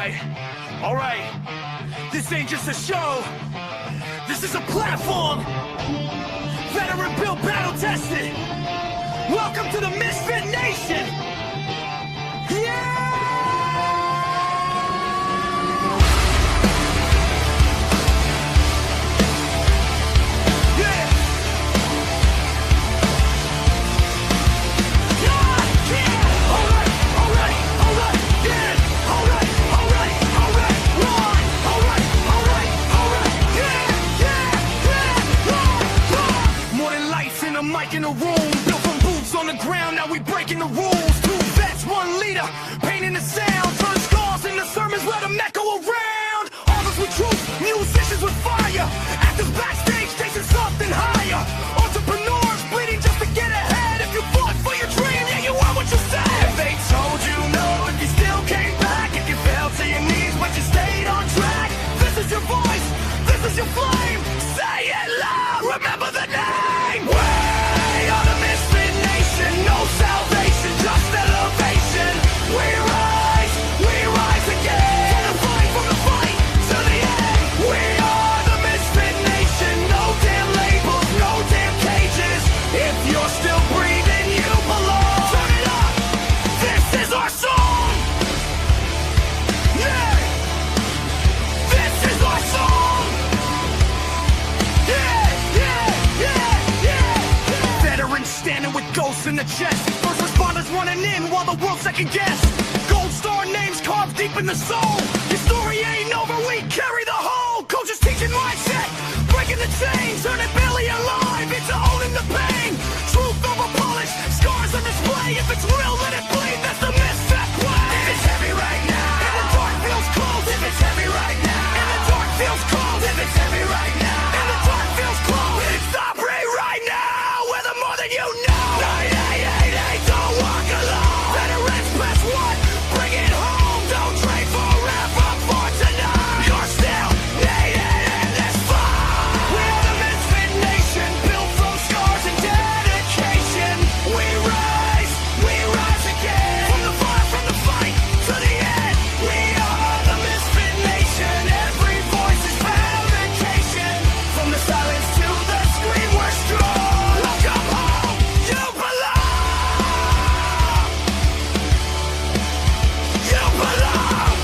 All right. This ain't just a show. This is a platform. Veteran built, battle tested. Welcome to the MisFitNation. Yeah! Mic in the room, built from boots on the ground, now we breaking the rules. Two vets, one leader, painting the sound, turn scars into sermons, let them echo around. Authors with truth, musicians with fire, actors backstage chasing something higher. Entrepreneurs bleeding just to get ahead. If you fought for your dream, yeah, you are what you said. If they told you no, if you still came back, if you fell to your knees but you stayed on track, this is your voice, this is your flame. Say it loud, remember the name. No salvation, just elevation. We rise again. From the fight to the end. We are the MisFitNation. No damn labels, no damn cages. If you're still breathing, you belong. Turn it up. This is our song. Yeah. This is our song. Yeah. Veterans standing with ghosts in the chest. First responders running in while the world second guess. Gold star names carved deep in the soul. Your story ain't over, we carry the whole. Coaches teaching mindset, breaking the chains, turning Billy alive into owning the pain. Truth over polish, scars on display. If it's real, let it bleed. That's the MisFit way. If it's heavy right now, and the dark feels cold. If it's heavy right now, and the dark feels cold. If it's heavy right now, and the dark feels cold. It's stop right now. We're the more than you know. Don't walk alone. Veterans press one, bring it home. Don't trade forever for tonight. You're still needed in this fight. We are the MisFitNation, built from scars and dedication. We rise again. From the fight to the end. We are the MisFitNation. Every voice is vindication. From the silence to the scream, we're strong. Welcome home, you belong. You belong.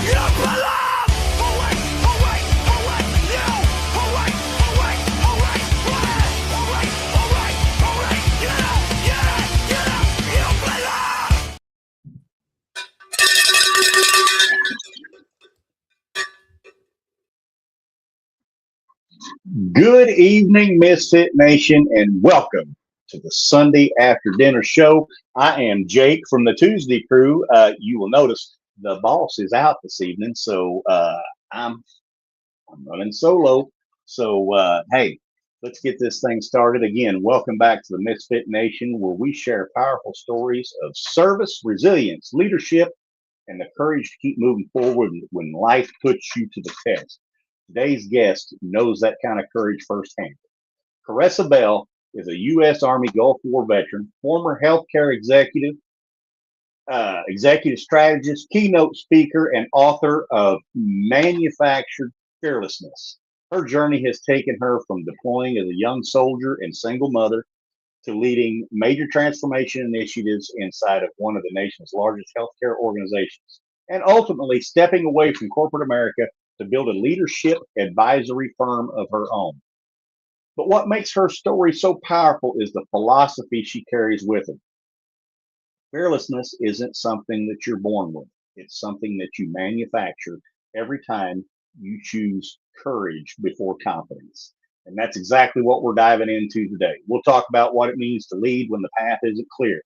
You belong. Oh wait, you. Oh wait, you belong. Good evening, MisFit Nation, and welcome to the Sunday after dinner show. I am Jake from the Tuesday crew. You will notice the boss is out this evening, so I'm running solo. So hey, let's get this thing started. Again, welcome back to the MisFit Nation, where we share powerful stories of service, resilience, leadership, and the courage to keep moving forward when life puts you to the test. Today's guest knows that kind of courage firsthand. Caressa Bell is a U.S. Army Gulf War veteran, former healthcare executive, executive strategist, keynote speaker, and author of Manufactured Fearlessness. Her journey has taken her from deploying as a young soldier and single mother to leading major transformation initiatives inside of one of the nation's largest healthcare organizations, and ultimately stepping away from corporate America to build a leadership advisory firm of her own. But what makes her story so powerful is the philosophy she carries with her. Fearlessness isn't something that you're born with. It's something that you manufacture every time you choose courage before confidence. And that's exactly what we're diving into today. We'll talk about what it means to lead when the path isn't clear,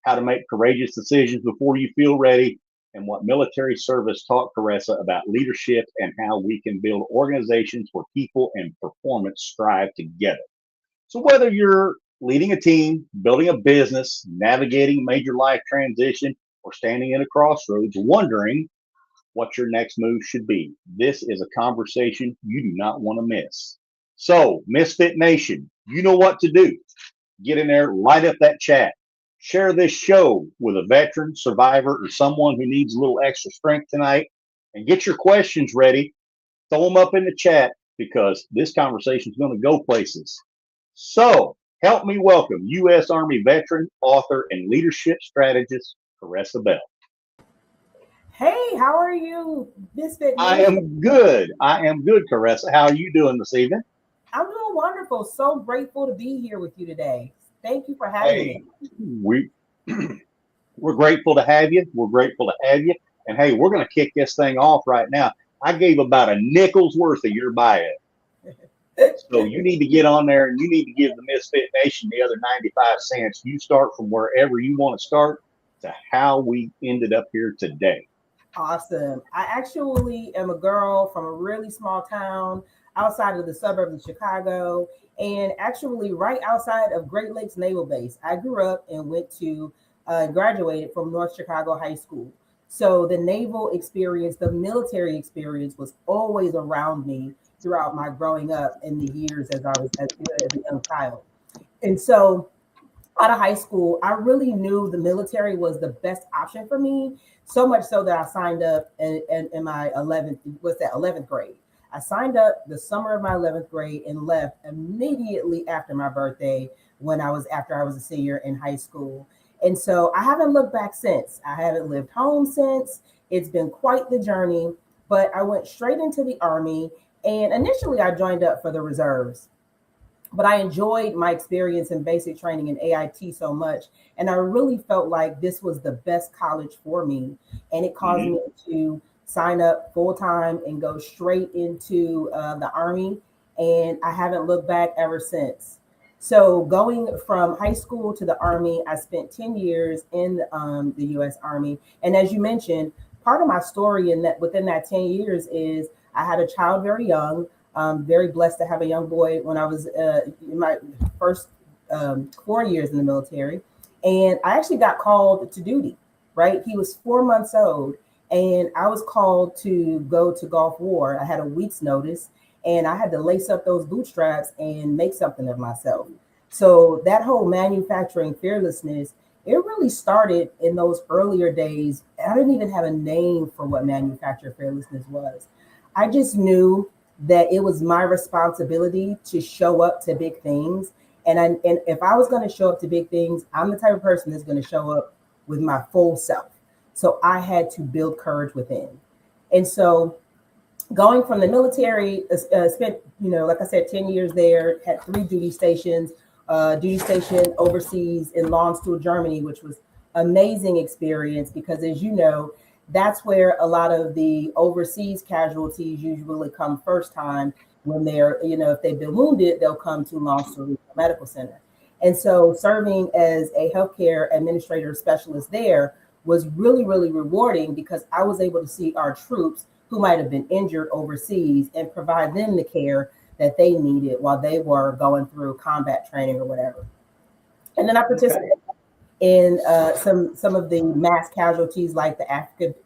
how to make courageous decisions before you feel ready, and what military service taught Caressa about leadership and how we can build organizations where people and performance strive together. So whether you're leading a team, building a business, navigating major life transition, or standing in a crossroads wondering what your next move should be, this is a conversation you do not want to miss. So, MisFit Nation, you know what to do. Get in there, light up that chat, Share this show with a veteran, survivor, or someone who needs a little extra strength tonight. And get your questions ready. Throw them up in the chat because this conversation is going to go places. So, help me welcome U.S. Army veteran, author, and leadership strategist, Caressa Bell. Hey, how are you, MisFitNation? I am good, Caressa. How are you doing this evening? I'm doing wonderful. So grateful to be here with you today. Thank you for having me. We're grateful to have you. We're grateful to have you. And hey, we're going to kick this thing off right now. I gave about a nickel's worth of your bio. So you need to get on there and you need to give the Misfit Nation the other 95 cents. You start from wherever you want to start to how we ended up here today. Awesome. I actually am a girl from a really small town outside of the suburbs of Chicago and actually right outside of Great Lakes Naval Base. I grew up and went to graduated from North Chicago High School. So the naval experience, the military experience was always around me throughout my growing up in the years as I was as a young child. And so out of high school, I really knew the military was the best option for me. So much so that I signed up in my 11th grade. I signed up the summer of my 11th grade and left immediately after my birthday after I was a senior in high school. And so I haven't looked back since. I haven't lived home since. It's been quite the journey, but I went straight into the Army. And initially I joined up for the reserves. But I enjoyed my experience in basic training in AIT so much. And I really felt like this was the best college for me. And it caused me to sign up full time and go straight into the Army. And I haven't looked back ever since. So going from high school to the Army, I spent 10 years in the U.S. Army. And as you mentioned, part of my story within that 10 years is I had a child very young. Very blessed to have a young boy when I was in my first 4 years in the military. And I actually got called to duty, right? He was 4 months old and I was called to go to Gulf War. I had a week's notice and I had to lace up those bootstraps and make something of myself. So that whole manufacturing fearlessness, it really started in those earlier days. I didn't even have a name for what manufacturer fearlessness was. I just knew that it was my responsibility to show up to big things. And if I was going to show up to big things, I'm the type of person that's going to show up with my full self. So I had to build courage within. And so going from the military, spent, like I said, 10 years there, had 3 duty stations, duty station overseas in Landstuhl, Germany, which was amazing experience because as you know, that's where a lot of the overseas casualties usually come first time when they're, if they've been wounded, they'll come to Landstuhl Medical Center. And so serving as a healthcare administrator specialist there was really, really rewarding because I was able to see our troops who might have been injured overseas and provide them the care that they needed while they were going through combat training or whatever. And then I participated in some of the mass casualties like the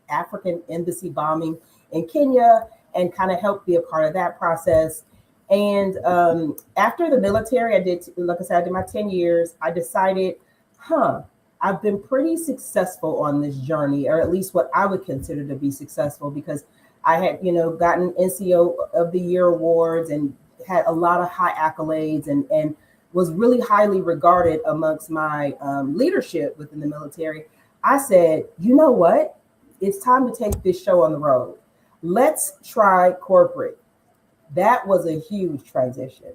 African embassy bombing in Kenya and kind of helped be a part of that process. And after the military, I did my 10 years. I decided, I've been pretty successful on this journey, or at least what I would consider to be successful because I had, gotten NCO of the Year awards and had a lot of high accolades and was really highly regarded amongst my leadership within the military. I said, you know what? It's time to take this show on the road. Let's try corporate. That was a huge transition.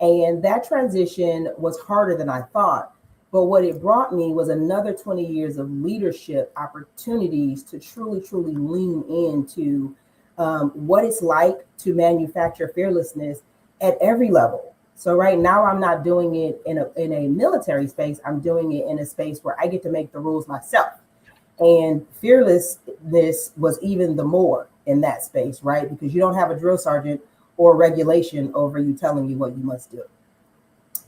And that transition was harder than I thought. But what it brought me was another 20 years of leadership opportunities to truly, truly lean into what it's like to manufacture fearlessness at every level. So right now I'm not doing it in a military space. I'm doing it in a space where I get to make the rules myself. And fearlessness was even the more in that space, right? Because you don't have a drill sergeant or regulation over you telling you what you must do.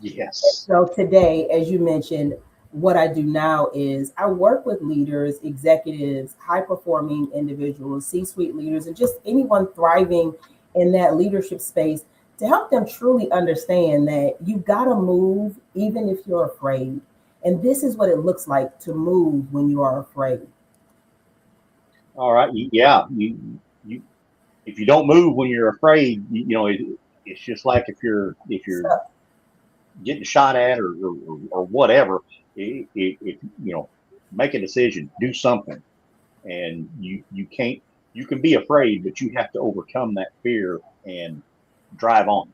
Yes. So today, as you mentioned, what I do now is I work with leaders, executives, high-performing individuals, C-suite leaders, and just anyone thriving in that leadership space to help them truly understand that you got to move even if you're afraid. And this is what it looks like to move when you are afraid. All right. Yeah. You if you don't move when you're afraid, it's just like if you're So, getting shot at or whatever. If make a decision, do something, and you can't. You can be afraid, but you have to overcome that fear and drive on.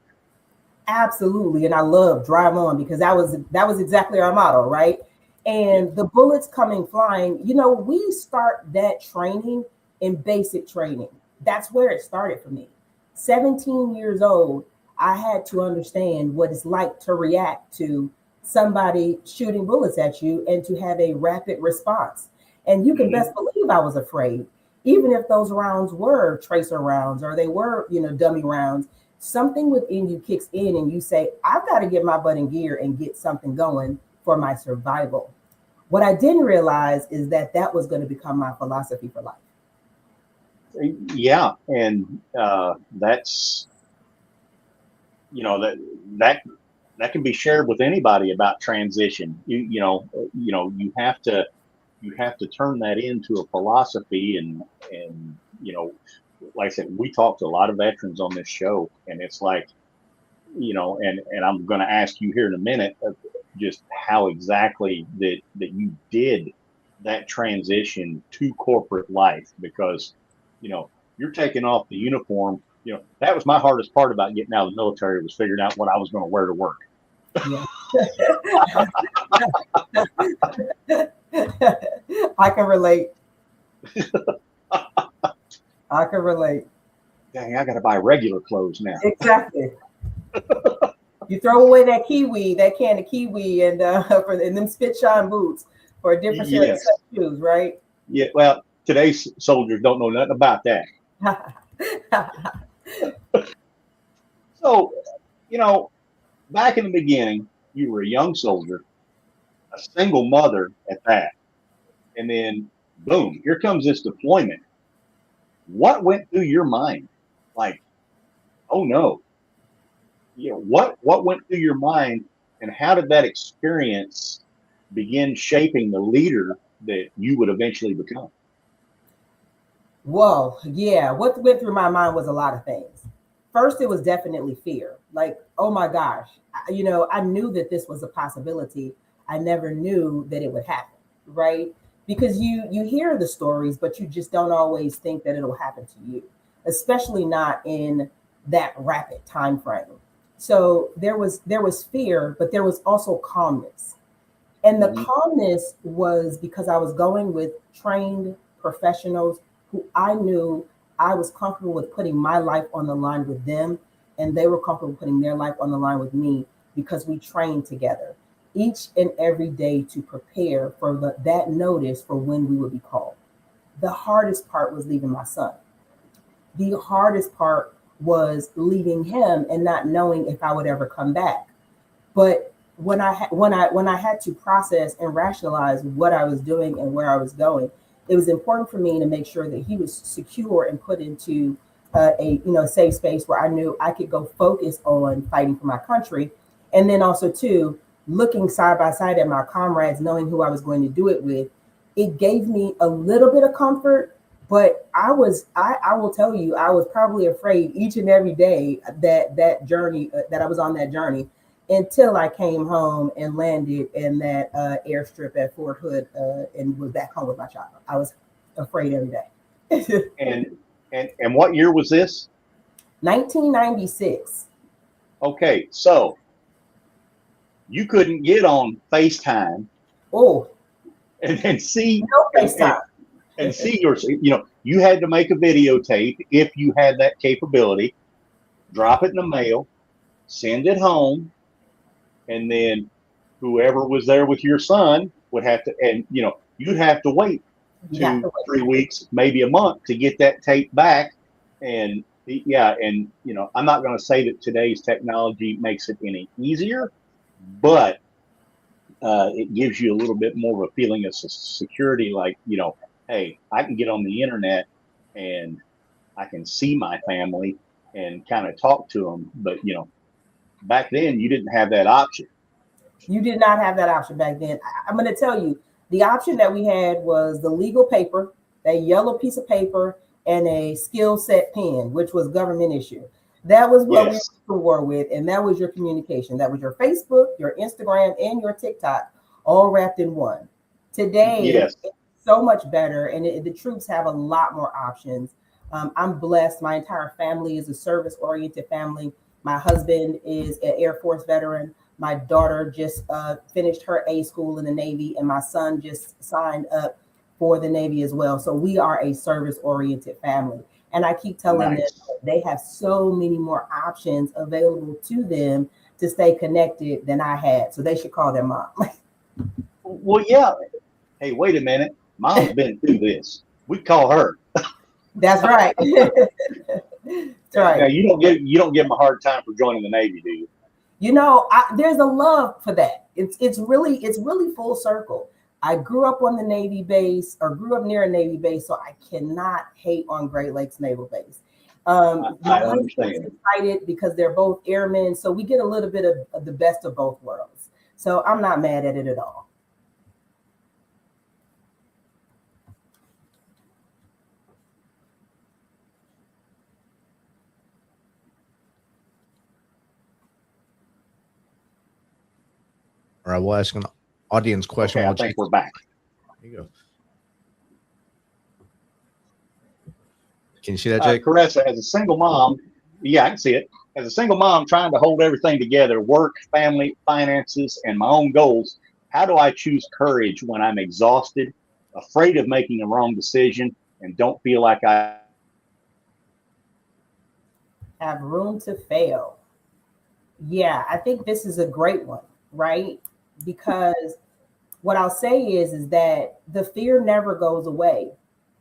absolutely. And I love drive on because that was exactly our motto, right? Yeah. And the bullets coming flying, we start that training in basic training. That's where it started for me. 17 years old, I had to understand what it's like to react to somebody shooting bullets at you and to have a rapid response. And you can Hmm. best believe I was afraid, even if those rounds were tracer rounds or they were, dummy rounds. Something within you kicks in and you say, I've got to get my butt in gear and get something going for my survival. What I didn't realize is that that was going to become my philosophy for life. Yeah, and that's that that that can be shared with anybody about transition. You have to turn that into a philosophy, and like I said, we talk to a lot of veterans on this show, and it's like, and I'm going to ask you here in a minute just how exactly that you did that transition to corporate life, because you're taking off the uniform. That was my hardest part about getting out of the military, was figuring out what I was going to wear to work. Yeah. I can relate. I can relate. Dang, I got to buy regular clothes now. Exactly. You throw away that kiwi, that can of kiwi, and and them spit shine boots for a different set Yes. of shoes, right? Yeah. Well, today's soldiers don't know nothing about that. So, you know, back in the beginning, you were a young soldier, a single mother at that, and then boom, here comes this deployment. What went through your mind? Like, oh no, what went through your mind, and how did that experience begin shaping the leader that you would eventually become? Whoa, yeah. What went through my mind was a lot of things. First, it was definitely fear. Like, oh my gosh, I knew that this was a possibility. I never knew that it would happen, right? Because you hear the stories, but you just don't always think that it'll happen to you, especially not in that rapid time frame. So there was fear, but there was also calmness. And the Hmm. calmness was because I was going with trained professionals who I knew I was comfortable with putting my life on the line with them, and they were comfortable putting their life on the line with me because we trained together each and every day to prepare for that notice for when we would be called. The hardest part was leaving my son. The hardest part was leaving him and not knowing if I would ever come back. But when I had to process and rationalize what I was doing and where I was going, it was important for me to make sure that he was secure and put into a safe space where I knew I could go focus on fighting for my country, and then also too looking side by side at my comrades, knowing who I was going to do it with. It gave me a little bit of comfort, but I will tell you, I was probably afraid each and every day that journey that I was on that journey until I came home and landed in that airstrip at Fort Hood and was back home with my child. I was afraid every day. And and what year was this? 1996. Okay, so you couldn't get on FaceTime Oh, and see no and, and, FaceTime. and see your, you had to make a videotape if you had that capability, drop it in the mail, send it home, and then whoever was there with your son would have to, and you'd have to wait You have to two, wait. 3 weeks, maybe a month to get that tape back. And yeah, and I'm not going to say that today's technology makes it any easier, but it gives you a little bit more of a feeling of security, like, hey, I can get on the internet and I can see my family and kind of talk to them. But back then you didn't have that option. You did not have that option back then. I'm going to tell you, the option that we had was the legal paper, that yellow piece of paper, and a skill set pen, which was government issue. That was what we were to war with, and that was your communication. That was your Facebook, your Instagram, and your TikTok, all wrapped in one. Today, it's so much better, and the troops have a lot more options. I'm blessed. My entire family is a service-oriented family. My husband is an Air Force veteran. My daughter just finished her A school in the Navy, and my son just signed up for the Navy as well. So we are a service-oriented family. And I keep telling them they have so many more options available to them to stay connected than I had. So they should call their mom. Well, yeah. Hey, wait a minute. Mom's been through this. We call her. That's right. That's right. Now, you don't give them a hard time for joining the Navy, do you? You know, there's a love for that. It's really full circle. I grew up on the Navy base, or grew up near a Navy base, so I cannot hate on Great Lakes Naval Base. I understand. Excited because they're both airmen, so we get a little bit of the best of both worlds. So I'm not mad at it at all. All right, we'll ask an audience question. Okay, I think we're back. There you go. Can you see that, Jake? Caressa, as a single mom, yeah, I can see it. As a single mom trying to hold everything together, work, family, finances, and my own goals, how do I choose courage when I'm exhausted, afraid of making a wrong decision, and don't feel like I have room to fail? Yeah, I think this is a great one, right? Because what I'll say is that the fear never goes away.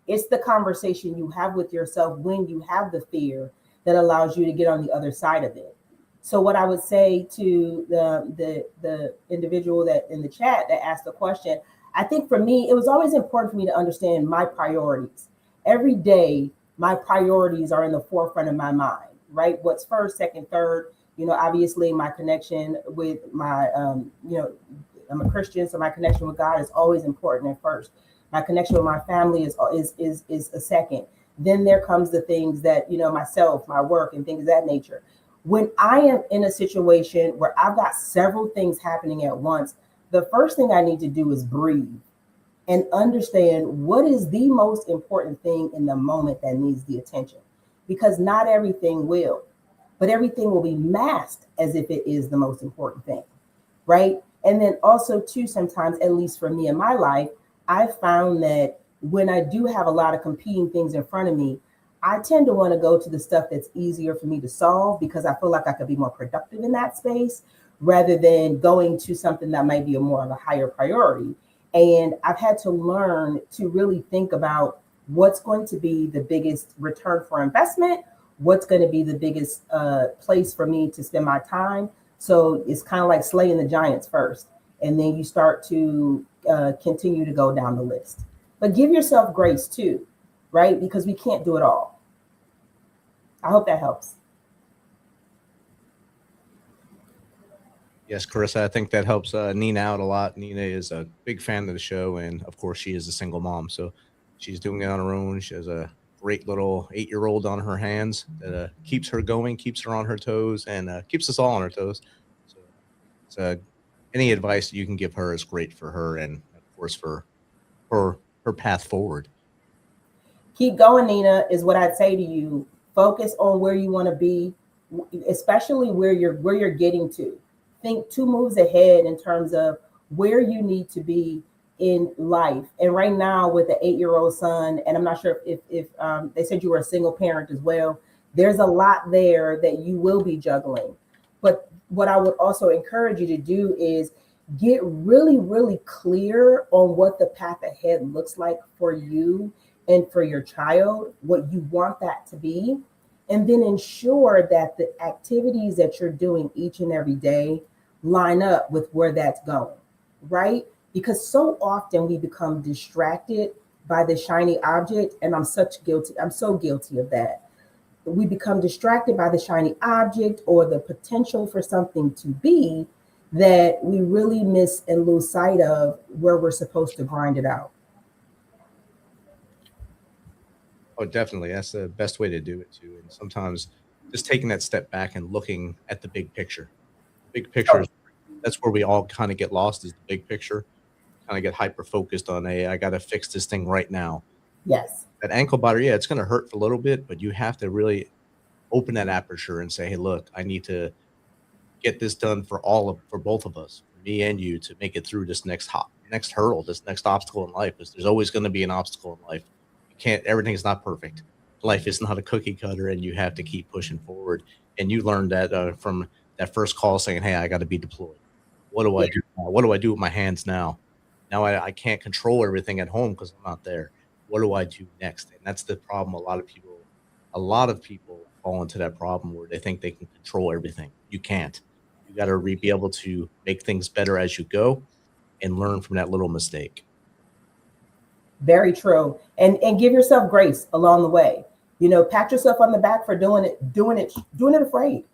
It's the conversation you have with yourself when you have the fear that allows you to get on the other side of it. So what I would say to the individual that in the chat that asked the question, I think for me, it was always important for me to understand my priorities. Every day, my priorities are in the forefront of my mind, right? What's first, second, third. You know, obviously my connection with my, I'm a Christian, so my connection with God is always important at first. My connection with my family is a second. Then there comes the things that, myself, my work, and things of that nature. When I am in a situation where I've got several things happening at once, the first thing I need to do is breathe and understand what is the most important thing in the moment that needs the attention. Because not everything will. But everything will be masked as if it is the most important thing, right? And then also too, sometimes, at least for me in my life, I found that when I do have a lot of competing things in front of me, I tend to want to go to the stuff that's easier for me to solve because I feel like I could be more productive in that space rather than going to something that might be more of a higher priority. And I've had to learn to really think about what's going to be the biggest return for investment, what's going to be the biggest place for me to spend my time. So it's kind of like slaying the giants first. And then you start to continue to go down the list. But give yourself grace too, right? Because we can't do it all. I hope that helps. Yes, Caressa, I think that helps Nina out a lot. Nina is a big fan of the show. And of course, she is a single mom. So she's doing it on her own. She has a great little 8-year-old on her hands that keeps her going, keeps her on her toes, and keeps us all on our toes. So any advice that you can give her is great for her and, of course, for her path forward. Keep going, Nina, is what I'd say to you. Focus on where you want to be, especially where you're getting to. Think 2 moves ahead in terms of where you need to be in life. And right now with the 8-year-old son, and I'm not sure if they said you were a single parent as well, there's a lot there that you will be juggling. But what I would also encourage you to do is get really, really clear on what the path ahead looks like for you and for your child, what you want that to be. And then ensure that the activities that you're doing each and every day line up with where that's going, right? Because so often we become distracted by the shiny object, and I'm so guilty of that. We become distracted by the shiny object or the potential for something to be that we really miss and lose sight of where we're supposed to grind it out. Oh, definitely. That's the best way to do it too. And sometimes just taking that step back and looking at the big picture. The big picture Oh, is that's where we all kind of get lost is the big picture. Kind of get hyper focused on, hey, I got to fix this thing right now. yes. That ankle biter, yeah, it's going to hurt for a little bit, but you have to really open that aperture and say, hey, look, I need to get this done for both of us, for me and you, to make it through this next hurdle, this next obstacle in life. Because there's always going to be an obstacle in life. Everything's not perfect. Life is not a cookie cutter, and you have to keep pushing forward. And you learned that from that first call saying, hey, I got to be deployed. What do I do now? What do I do with my hands now? Now I can't control everything at home because I'm not there. What do I do next? And that's the problem. A lot of people fall into that problem where they think they can control everything. You can't. You got to be able to make things better as you go and learn from that little mistake. Very true. And give yourself grace along the way. Pat yourself on the back for doing it afraid.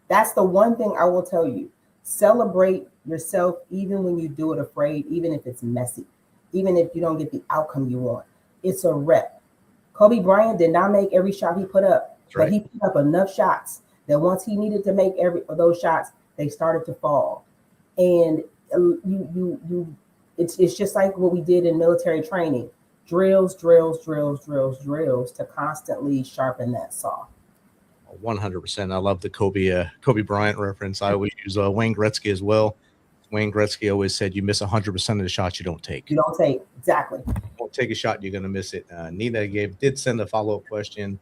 That's the one thing I will tell you. Celebrate yourself even when you do it afraid, even if it's messy, even if you don't get the outcome you want. It's a rep. Kobe Bryant did not make every shot he put up, but he put up enough shots that once he needed to make every of those shots, they started to fall. And it's just like what we did in military training. Drills to constantly sharpen that saw. 100%. I love the Kobe Bryant reference. I always use Wayne Gretzky as well. Wayne Gretzky always said, you miss 100% of the shots you don't take. You don't take, exactly. Don't take a shot, you're going to miss it. Nina did send a follow-up question.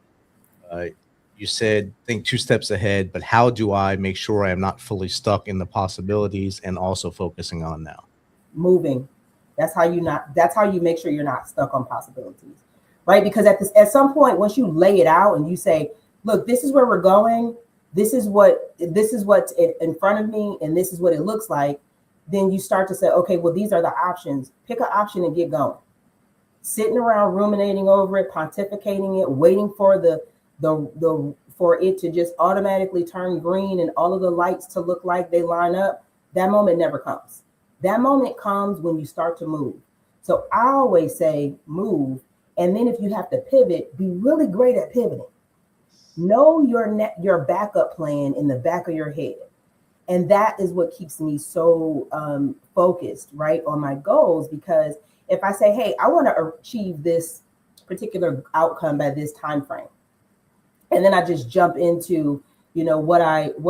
You said, think 2 steps ahead, but how do I make sure I am not fully stuck in the possibilities and also focusing on now? Moving. That's how you make sure you're not stuck on possibilities, right? Because at some point, once you lay it out and you say, look, this is where we're going. This is what's in front of me. And this is what it looks like. Then you start to say, okay, well, these are the options. Pick an option and get going. Sitting around ruminating over it, pontificating it, waiting for for it to just automatically turn green and all of the lights to look like they line up. That moment never comes. That moment comes when you start to move. So I always say move. And then if you have to pivot, be really great at pivoting. Know your backup plan in the back of your head. And that is what keeps me so focused, right, on my goals. Because if I say, hey, I want to achieve this particular outcome by this time frame, and then I just jump into, what I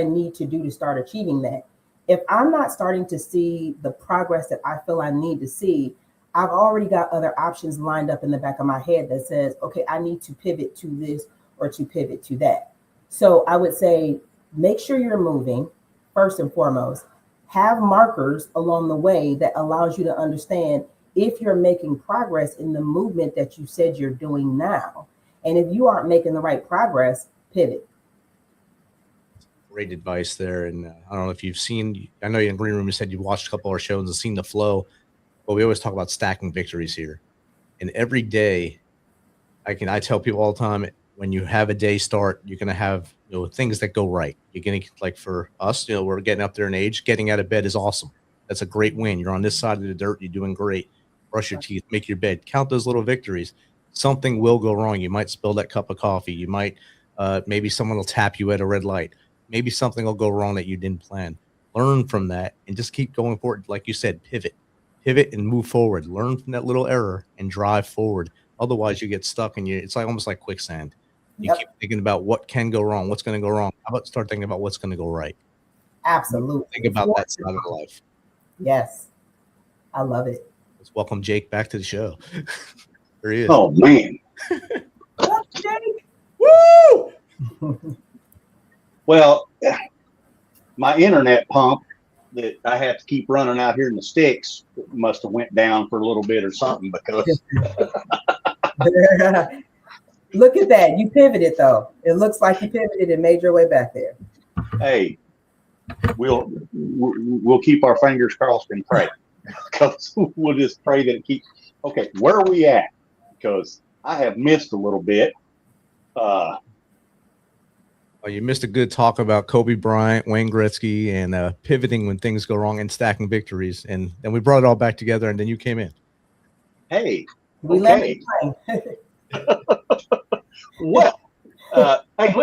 need to do to start achieving that. If I'm not starting to see the progress that I feel I need to see, I've already got other options lined up in the back of my head that says, okay, I need to pivot to this or to pivot to that. So I would say, make sure you're moving first and foremost. Have markers along the way that allows you to understand if you're making progress in the movement that you said you're doing now. And if you aren't making the right progress, pivot. Great advice there. And I don't know if you've seen, I know in Green Room, you said you watched a couple of our shows and seen the flow, but we always talk about stacking victories here. And every day, I tell people all the time, when you have a day start, you're going to have things that go right. You're going to, like for us, we're getting up there in age. Getting out of bed is awesome. That's a great win. You're on this side of the dirt. You're doing great. Brush your teeth, make your bed. Count those little victories. Something will go wrong. You might spill that cup of coffee. You might, maybe someone will tap you at a red light. Maybe something will go wrong that you didn't plan. Learn from that and just keep going forward. Like you said, pivot and move forward. Learn from that little error and drive forward. Otherwise, you get stuck and it's like almost like quicksand. You keep thinking about what can go wrong, what's going to go wrong. How about start thinking about what's going to go right? Absolutely. Think about that side of life. Yes. I love it. Let's welcome Jake back to the show. There he is. Oh, man. What's Jake? Woo! Well, my internet pump that I have to keep running out here in the sticks must have went down for a little bit or something because look at that. You pivoted though. It looks like you pivoted and made your way back there. Hey, we'll keep our fingers crossed and pray. Because we'll just pray that it keeps. Okay, where are we at? Because I have missed a little bit. Oh, you missed a good talk about Kobe Bryant, Wayne Gretzky, and pivoting when things go wrong and stacking victories. And then we brought it all back together, and then you came in. Hey, We let okay. me play. Well, hey,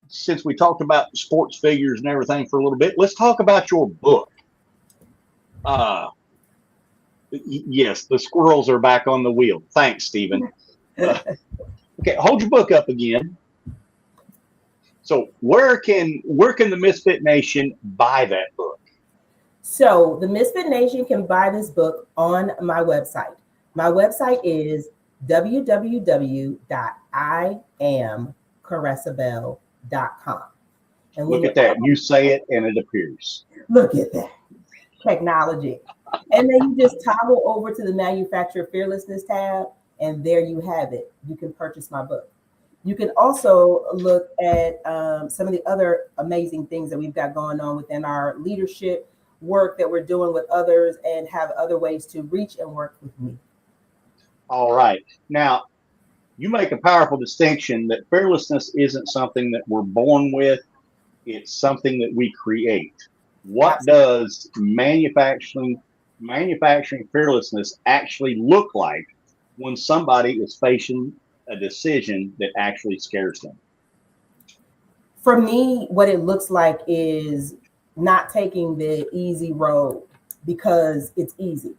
since we talked about sports figures and everything for a little bit, let's talk about your book. Yes, the squirrels are back on the wheel. Thanks, Stephen. Okay, hold your book up again. So where can the Misfit Nation buy that book? So the Misfit Nation can buy this book on my website. My website is www.iamcaressabell.com. And Look at that. You say it and it appears. Look at that. Technology. And then you just toggle over to the manufacturer Fearlessness tab, and there you have it. You can purchase my book. You can also look at some of the other amazing things that we've got going on within our leadership work that we're doing with others, and have other ways to reach and work with me. All right. Now, you make a powerful distinction that fearlessness isn't something that we're born with. It's something that we create. What Absolutely. does manufacturing fearlessness actually look like when somebody is facing a decision that actually scares them? For me, what it looks like is not taking the easy road because it's easy.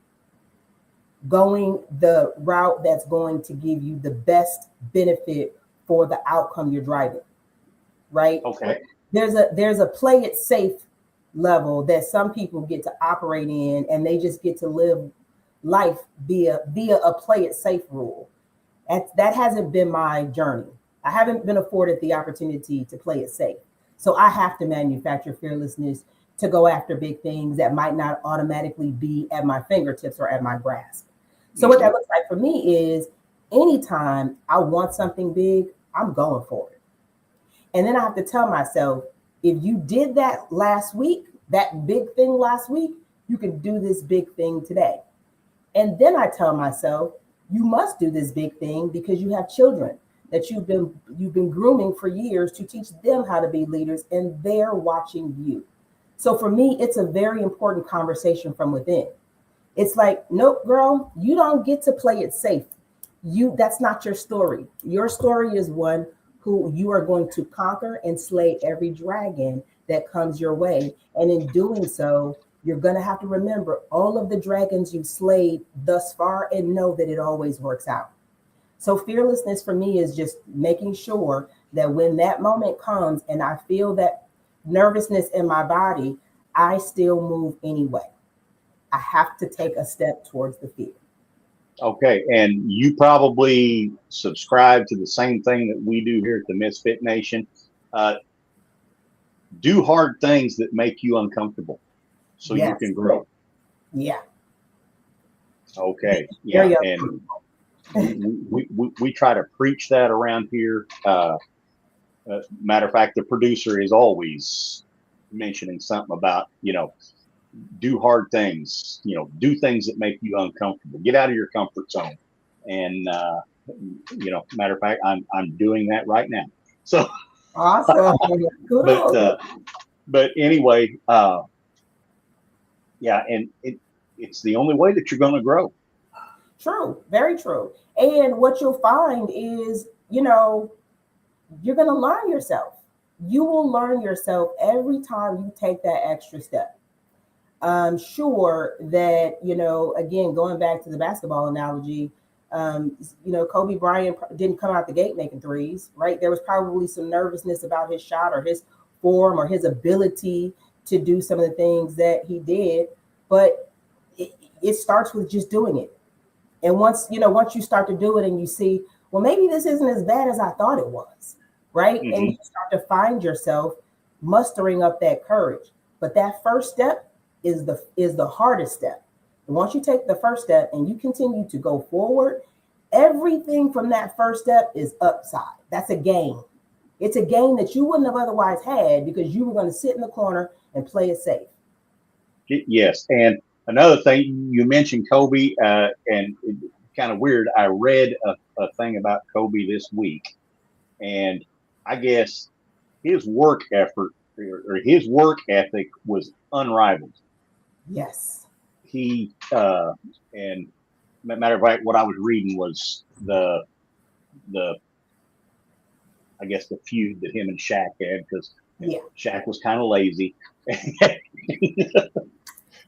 Going the route that's going to give you the best benefit for the outcome you're driving, right? Okay. There's a play it safe level that some people get to operate in, and they just get to live life via a play it safe rule. And that hasn't been my journey. I haven't been afforded the opportunity to play it safe. So I have to manufacture fearlessness to go after big things that might not automatically be at my fingertips or at my grasp. So what that looks like for me is anytime I want something big, I'm going for it. And then I have to tell myself, if you did that last week, that big thing last week, you can do this big thing today. And then I tell myself, you must do this big thing because you have children that you've been grooming for years to teach them how to be leaders, and they're watching you. So for me, it's a very important conversation from within. It's like, nope, girl, you don't get to play it safe. That's not your story. Your story is one who you are going to conquer and slay every dragon that comes your way. And in doing so, you're going to have to remember all of the dragons you've slayed thus far and know that it always works out. So fearlessness for me is just making sure that when that moment comes and I feel that nervousness in my body, I still move anyway. I have to take a step towards the fear. Okay, and you probably subscribe to the same thing that we do here at the Misfit Nation. Do hard things that make you uncomfortable so you can grow. Yeah. Okay. Yeah. And we try to preach that around here. Matter of fact, the producer is always mentioning something about, do hard things, do things that make you uncomfortable, get out of your comfort zone. And, matter of fact, I'm doing that right now. So awesome. but anyway, yeah. And it's the only way that you're going to grow. True. Very true. And what you'll find is, you're going to learn yourself. You will learn yourself every time you take that extra step. I'm sure that, again, going back to the basketball analogy, Kobe Bryant didn't come out the gate making threes, right? There was probably some nervousness about his shot or his form or his ability to do some of the things that he did. But it starts with just doing it. And once you start to do it and you see, well, maybe this isn't as bad as I thought it was, right? Mm-hmm. And you start to find yourself mustering up that courage. But that first step is the hardest step. And once you take the first step and you continue to go forward, everything from that first step is upside. That's a gain. It's a gain that you wouldn't have otherwise had because you were going to sit in the corner and play it safe. Yes. And another thing, you mentioned Kobe, and kind of weird. I read a thing about Kobe this week, and I guess his work effort or his work ethic was unrivaled. Yes. He and matter of fact, what I was reading was the I guess the feud that him and Shaq had, because Yeah. Shaq was kind of lazy,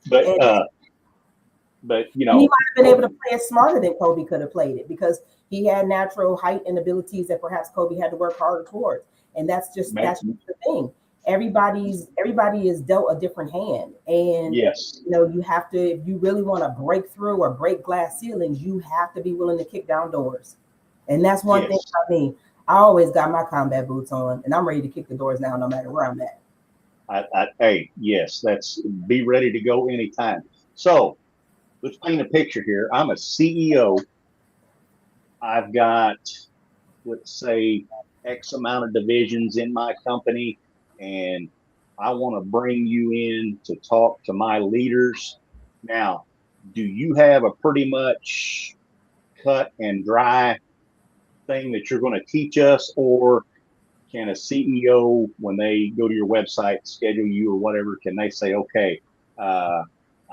but And, you and he know, might have been able to play it smarter than Kobe could have played it because he had natural height and abilities that perhaps Kobe had to work harder towards. And that's just the thing. Everybody is dealt a different hand. And yes, you have to, if you really want to break through or break glass ceilings, you have to be willing to kick down doors. And that's one thing yes. about me. I always got my combat boots on and I'm ready to kick the doors down no matter where I'm at. Hey, yes, that's be ready to go anytime. So let's paint a picture here. I'm a CEO. I've got, let's say, X amount of divisions in my company, and I want to bring you in to talk to my leaders. Now, do you have a pretty much cut and dry thing that you're going to teach us, or can a CEO, when they go to your website, schedule you or whatever, can they say, okay, uh,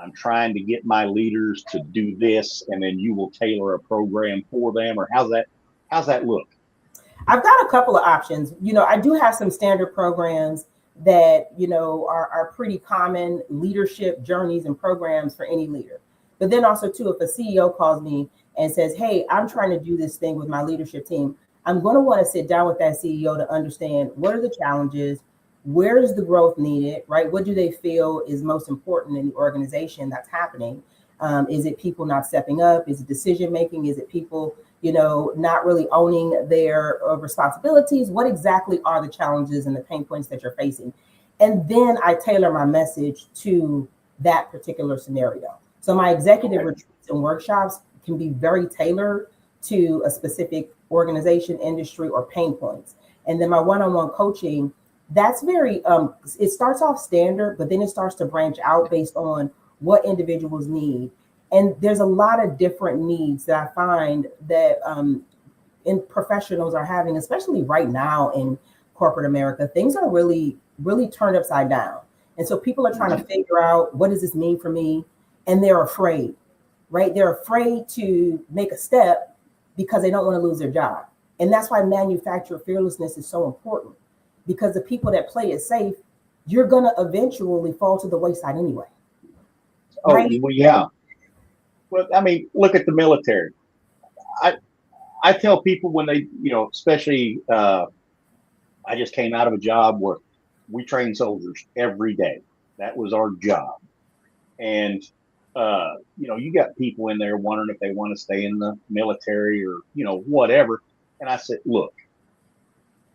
I'm trying to get my leaders to do this, and then you will tailor a program for them, or how's that look? I've got a couple of options. I do have some standard programs that, are pretty common leadership journeys and programs for any leader. But then also too, if a CEO calls me and says, hey, I'm trying to do this thing with my leadership team, I'm going to want to sit down with that CEO to understand what are the challenges, where is the growth needed, right? What do they feel is most important in the organization that's happening? Is it people not stepping up? Is it decision making? Is it people not really owning their responsibilities? What exactly are the challenges and the pain points that you're facing? And then I tailor my message to that particular scenario. So my executive retreats and workshops can be very tailored to a specific organization, industry, or pain points. And then my one-on-one coaching, that's very, it starts off standard, but then it starts to branch out based on what individuals need. And there's a lot of different needs that I find that in professionals are having, especially right now in corporate America. Things are really, really turned upside down. And so people are trying to figure out, what does this mean for me? And they're afraid, right? They're afraid to make a step because they don't want to lose their job. And that's why manufacturer fearlessness is so important, because the people that play it safe, you're going to eventually fall to the wayside anyway. Oh, Right? well, yeah. Well, I mean, look at the military. I I tell people when they, especially, I just came out of a job where we train soldiers every day. That was our job. And, you got people in there wondering if they want to stay in the military or, whatever. And I said, look,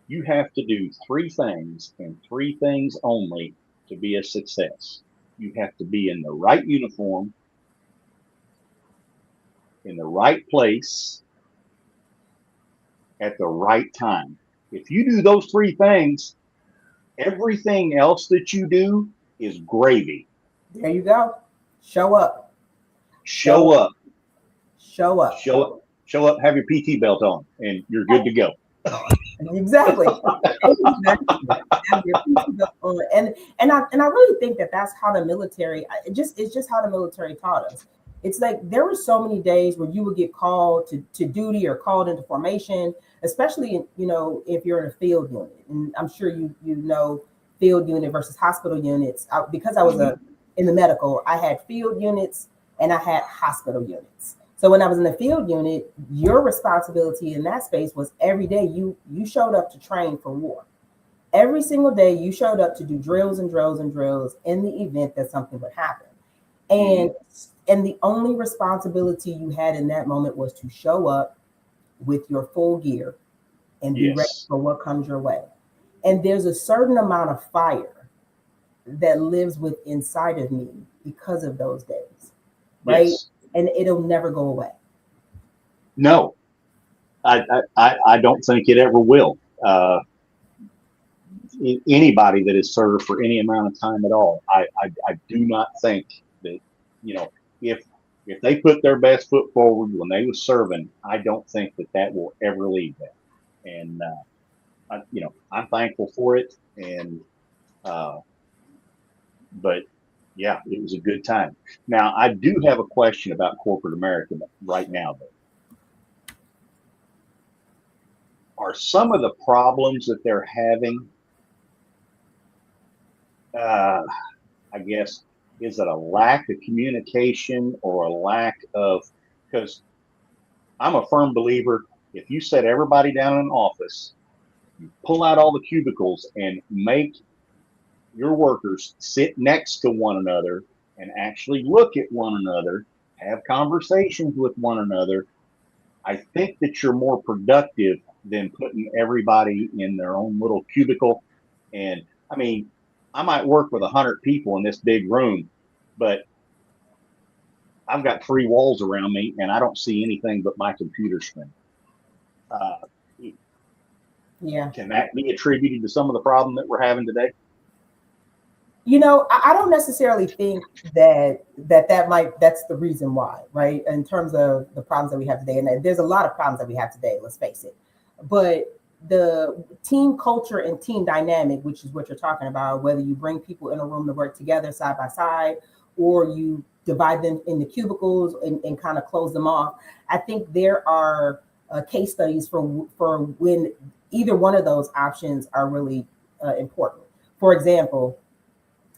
you have to do three things and three things only to be a success. You have to be in the right uniform, in the right place, at the right time. If you do those three things, everything else that you do is gravy. There you go. Show up. Show up, Show up. show up, show up, have your PT belt on, and you're good to go. Exactly. Exactly. Have your PC belt on. And I really think that that's how the military. It's just how the military taught us. It's like there were so many days where you would get called to duty or called into formation, especially if you're in a field unit. And I'm sure you know field unit versus hospital units. Because I was in the medical, I had field units and I had hospital units. So when I was in the field unit, your responsibility in that space was every day you showed up to train for war. Every single day you showed up to do drills and drills and drills in the event that something would happen. And the only responsibility you had in that moment was to show up with your full gear and be ready Yes. for what comes your way. And there's a certain amount of fire that lives with inside of me because of those days, right? Yes. And it'll never go away. No, I don't think it ever will. Anybody that has served for any amount of time at all, I do not think that, if they put their best foot forward when they was serving, I don't think that will ever leave them. And I'm thankful for it. And, but yeah, it was a good time. Now, I do have a question about corporate America right now, though. Are some of the problems that they're having, I guess, is it a lack of communication or a lack of, because I'm a firm believer, if you set everybody down in an office, you pull out all the cubicles and make your workers sit next to one another and actually look at one another, have conversations with one another, I think that you're more productive than putting everybody in their own little cubicle. And I mean, I might work with 100 people in this big room, but I've got 3 walls around me and I don't see anything but my computer screen. Yeah. Can that be attributed to some of the problem that we're having today? I don't necessarily think that's the reason why, right? In terms of the problems that we have today, and there's a lot of problems that we have today, let's face it. But the team culture and team dynamic, which is what you're talking about, whether you bring people in a room to work together side by side, or you divide them into cubicles and kind of close them off. I think there are case studies for when either one of those options are really important. For example,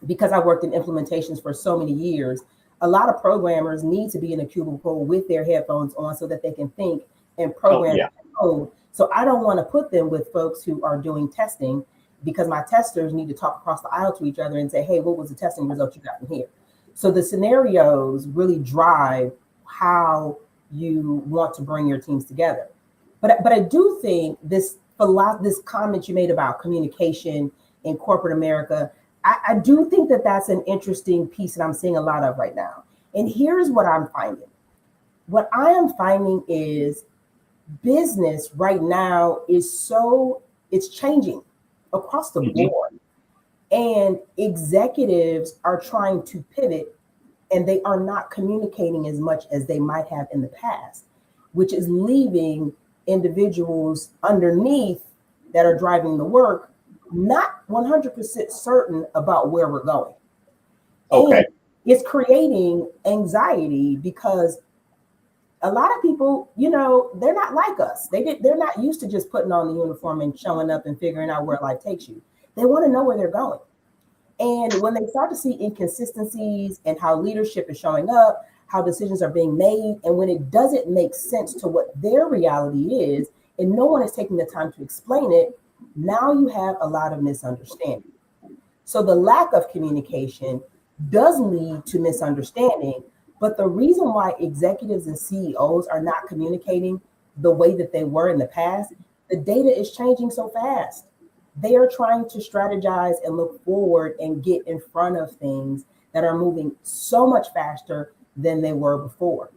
because I worked in implementations for so many years, a lot of programmers need to be in a cubicle with their headphones on so that they can think and program code. So I don't want to put them with folks who are doing testing, because my testers need to talk across the aisle to each other and say, hey, what was the testing result you got from here? So the scenarios really drive how you want to bring your teams together. But I do think this comment you made about communication in corporate America, I do think that that's an interesting piece that I'm seeing a lot of right now. And here's what I'm finding. What I am finding is business right now it's changing across the board. And executives are trying to pivot, and they are not communicating as much as they might have in the past, which is leaving individuals underneath that are driving the work not 100% certain about where we're going. Okay. And it's creating anxiety because a lot of people, they're not like us. They're not used to just putting on the uniform and showing up and figuring out where life takes you. They want to know where they're going. And when they start to see inconsistencies and how leadership is showing up, how decisions are being made, and when it doesn't make sense to what their reality is, and no one is taking the time to explain it, now you have a lot of misunderstanding. So the lack of communication does lead to misunderstanding, but the reason why executives and CEOs are not communicating the way that they were in the past, the data is changing so fast. They are trying to strategize and look forward and get in front of things that are moving so much faster than they were before.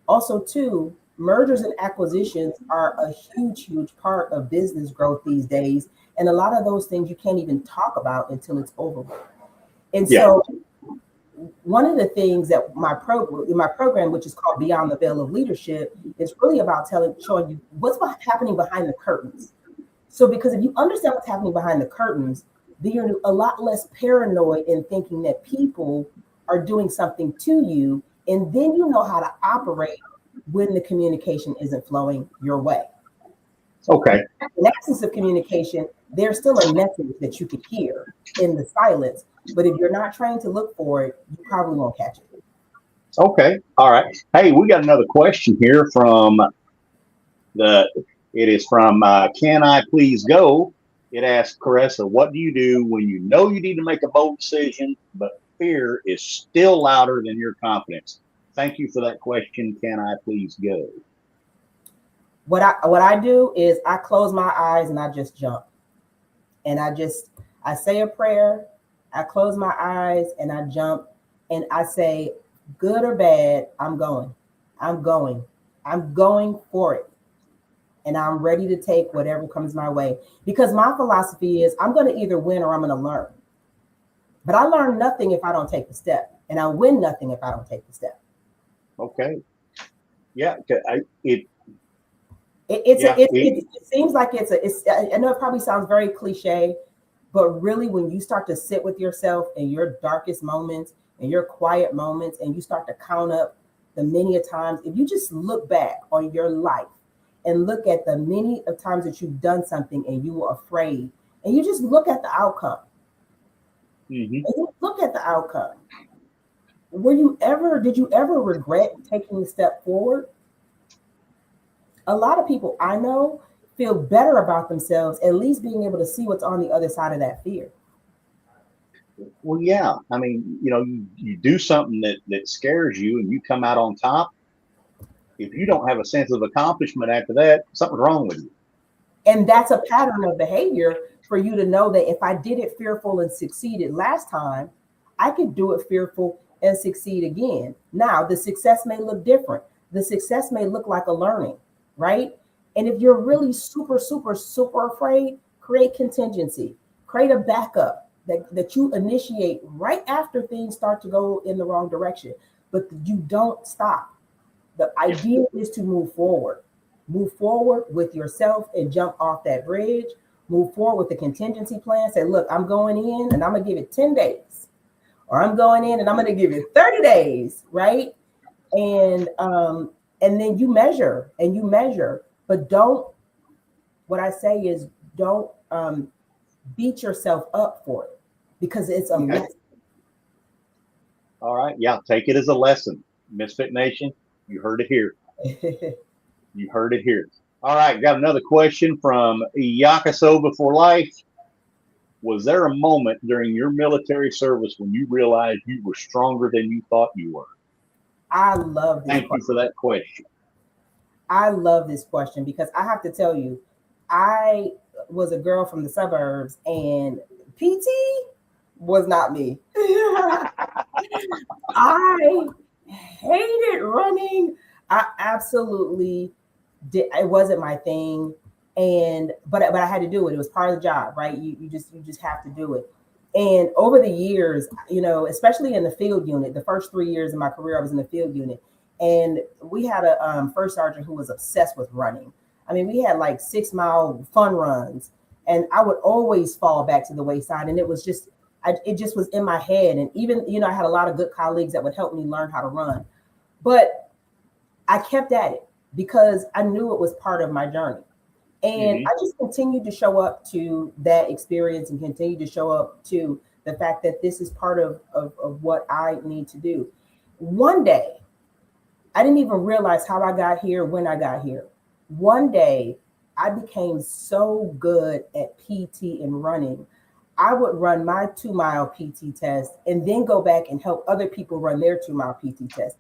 Also, too, mergers and acquisitions are a huge part of business growth these days. And a lot of those things you can't even talk about until it's over with. And so one of the things that my program, which is called Beyond the Veil of Leadership, is really about showing you what's happening behind the curtains. So because if you understand what's happening behind the curtains, then you're a lot less paranoid in thinking that people are doing something to you. And then you know how to operate when the communication isn't flowing your way. Okay. In absence of communication, there's still a message that you could hear in the silence. But if you're not trained to look for it, you probably won't catch it. Okay. All right. Hey, we got another question here from Can I Please Go? It asks, Caressa, what do you do when you know you need to make a bold decision, but fear is still louder than your confidence? Thank you for that question. Can I please go? What I do is I close my eyes and I just jump. And I say a prayer, I close my eyes and I jump, and I say, good or bad, I'm going for it. And I'm ready to take whatever comes my way. Because my philosophy is I'm going to either win or I'm going to learn. But I learn nothing if I don't take the step. And I win nothing if I don't take the step. Okay. Yeah. It seems like I know it probably sounds very cliche, but really when you start to sit with yourself in your darkest moments and your quiet moments, and you start to count up the many a times, if you just look back on your life and look at the many of times that you've done something and you were afraid, and you just look at the outcome. Mm-hmm. And you look at the outcome. Did you ever regret taking a step forward? A lot of people I know feel better about themselves, at least being able to see what's on the other side of that fear. Well, yeah. I mean, you do something that scares you and you come out on top. If you don't have a sense of accomplishment after that, something's wrong with you. And that's a pattern of behavior for you to know that if I did it fearful and succeeded last time, I could do it fearful and succeed again. Now, the success may look different. The success may look like a learning, right? And if you're really super, super, super afraid, create contingency, create a backup that you initiate right after things start to go in the wrong direction, but you don't stop. The idea is to move forward with yourself and jump off that bridge, move forward with the contingency plan. Say, look, I'm going in and I'm going to give it 10 days, or I'm going in and I'm going to give it 30 days. Right. And then you measure, but what I say is don't beat yourself up for it, because it's a lesson. All right. Yeah. Take it as a lesson. Misfit Nation, you heard it here. You heard it here. All right. Got another question from Yakasova for Life. Was there a moment during your military service when you realized you were stronger than you thought you were? I love this Thank question. you for that question. I love this question because I have to tell you, I was a girl from the suburbs and PT was not me. I hated running. I absolutely did. It wasn't my thing. But I had to do it. It was part of the job, right? You just have to do it. And over the years, especially in the field unit, the first 3 years of my career, I was in the field unit. And we had a first sergeant who was obsessed with running. I mean, we had like 6-mile fun runs, and I would always fall back to the wayside. And it was just, it just was in my head. And even, I had a lot of good colleagues that would help me learn how to run. But I kept at it because I knew it was part of my journey. And I just continued to show up to that experience and continue to show up to the fact that this is part of what I need to do. One day, I didn't even realize how I got here when I got here. One day, I became so good at PT and running. I would run my 2-mile PT test and then go back and help other people run their 2-mile PT test.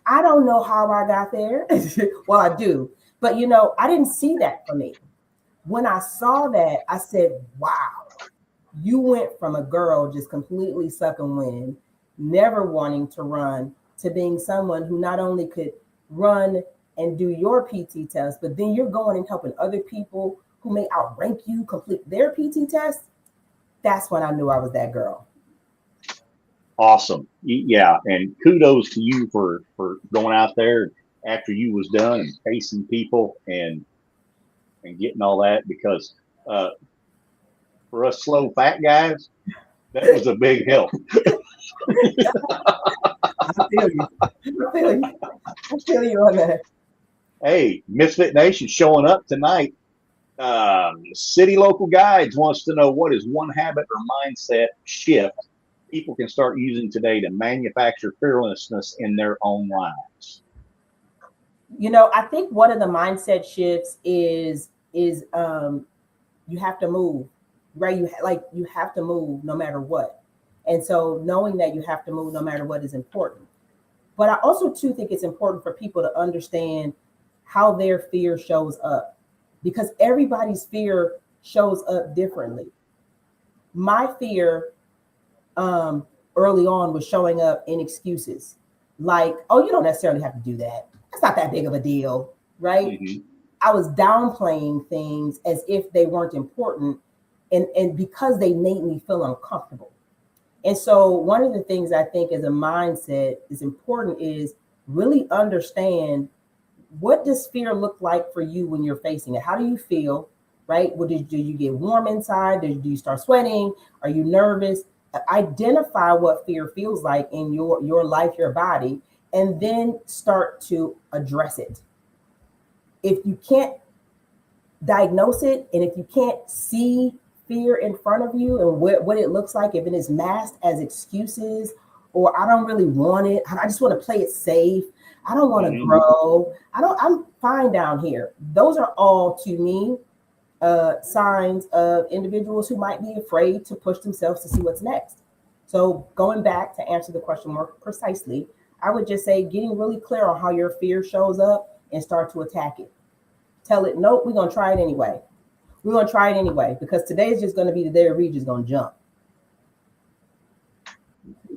I don't know how I got there. Well, I do. But, I didn't see that for me. When I saw that, I said, wow, you went from a girl just completely sucking wind, never wanting to run, to being someone who not only could run and do your PT test, but then you're going and helping other people who may outrank you complete their PT test. That's when I knew I was that girl. Awesome. Yeah. And kudos to you for going out there after you was done and facing people and getting all that, because for us slow fat guys, that was a big help. I feel you on that. Hey, Misfit Nation showing up tonight. City Local Guides wants to know, what is one habit or mindset shift people can start using today to manufacture fearlessness in their own lives? I think one of the mindset shifts is you have to move, right? You have to move no matter what. And so knowing that you have to move no matter what is important. But I also too think it's important for people to understand how their fear shows up, because everybody's fear shows up differently. My fear early on was showing up in excuses like, oh, you don't necessarily have to do that. That's not that big of a deal, right? Mm-hmm. I was downplaying things as if they weren't important, and because they made me feel uncomfortable. And so one of the things I think as a mindset is important is really understand what does fear look like for you when you're facing it? How do you feel, right? Do you get warm inside? Do you start sweating? Are you nervous? Identify what fear feels like in your life, your body, and then start to address it. If you can't diagnose it, and if you can't see fear in front of you and what it looks like, if it is masked as excuses, or I don't really want it, I just want to play it safe, I don't want to grow, I'm fine down here. Those are all, to me, signs of individuals who might be afraid to push themselves to see what's next. So going back to answer the question more precisely, I would just say getting really clear on how your fear shows up and start to attack it. Tell it, nope, we're going to try it anyway. We're going to try it anyway, because today is just going to be the day where we're just going to jump.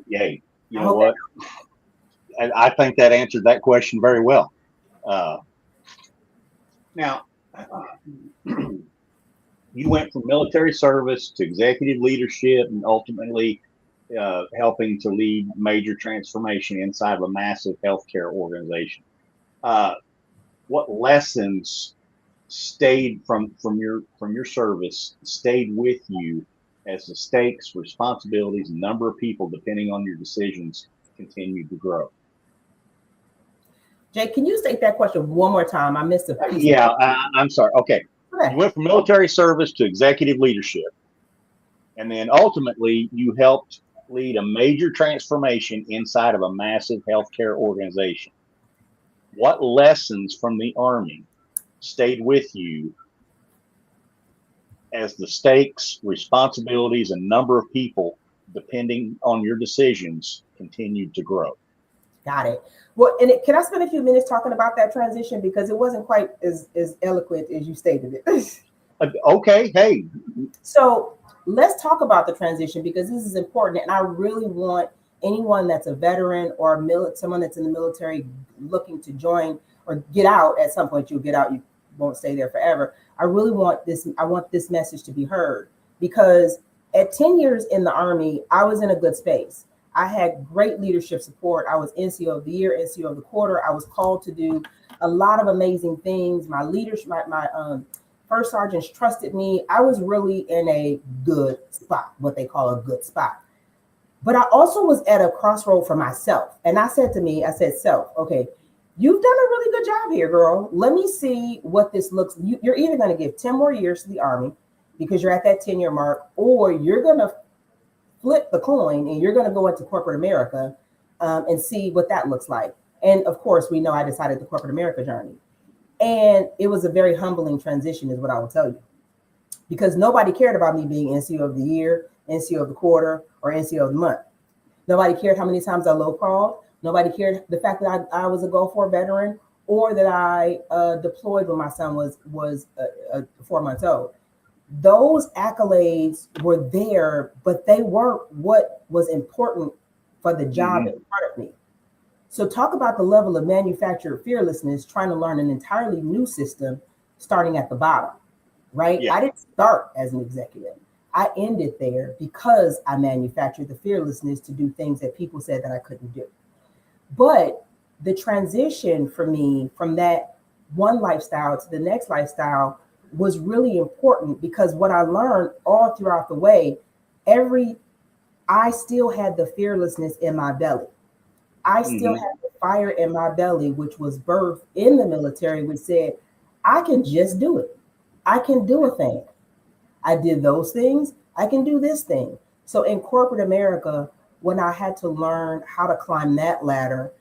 Yay. You know what? I think that answered that question very well. Now, you went from military service to executive leadership and ultimately helping to lead major transformation inside of a massive healthcare organization. What lessons stayed from your service stayed with you as the stakes, responsibilities, and number of people depending on your decisions continued to grow? Jake, can you state that question one more time? I missed a piece. Yeah, I'm sorry. Okay. You went from military service to executive leadership, and then ultimately you helped lead a major transformation inside of a massive healthcare organization. What lessons from the Army stayed with you as the stakes, responsibilities, and number of people depending on your decisions continued to grow? Got it. Well, and can I spend a few minutes talking about that transition, because it wasn't quite as eloquent as you stated it. Okay. Hey. So let's talk about the transition, because this is important, and I really want anyone that's a veteran or someone that's in the military looking to join or get out at some point. You'll get out. You won't stay there forever. I really want this. I want this message to be heard, because at 10 years in the Army, I was in a good space. I had great leadership support. I was NCO of the year, NCO of the quarter. I was called to do a lot of amazing things. My leaders, my first sergeants trusted me. I was really in a good spot, what they call a good spot. But I also was at a crossroad for myself. And I said, self, okay, you've done a really good job here, girl. Let me see what this looks like. You're either going to give 10 more years to the Army because you're at that 10-year mark, or you're going to flip the coin and you're going to go into corporate America and see what that looks like. And of course, we know I decided the corporate America journey. And it was a very humbling transition, is what I will tell you, because nobody cared about me being NCO of the year, NCO of the quarter, or NCO of the month. Nobody cared how many times I low crawled. Nobody cared the fact that I was a Gulf War veteran, or that I deployed when my son was 4 months old. Those accolades were there, but they weren't what was important for the job in front of me. So talk about the level of manufactured fearlessness, trying to learn an entirely new system, starting at the bottom, right? Yeah. I didn't start as an executive. I ended there because I manufactured the fearlessness to do things that people said that I couldn't do. But the transition for me from that one lifestyle to the next lifestyle was really important, because what I learned all throughout the way, I still had the fearlessness in my belly. I still had the fire in my belly, which was birthed in the military, which said, I can just do it. I can do a thing. I did those things. I can do this thing. So in corporate America, when I had to learn how to climb that ladder,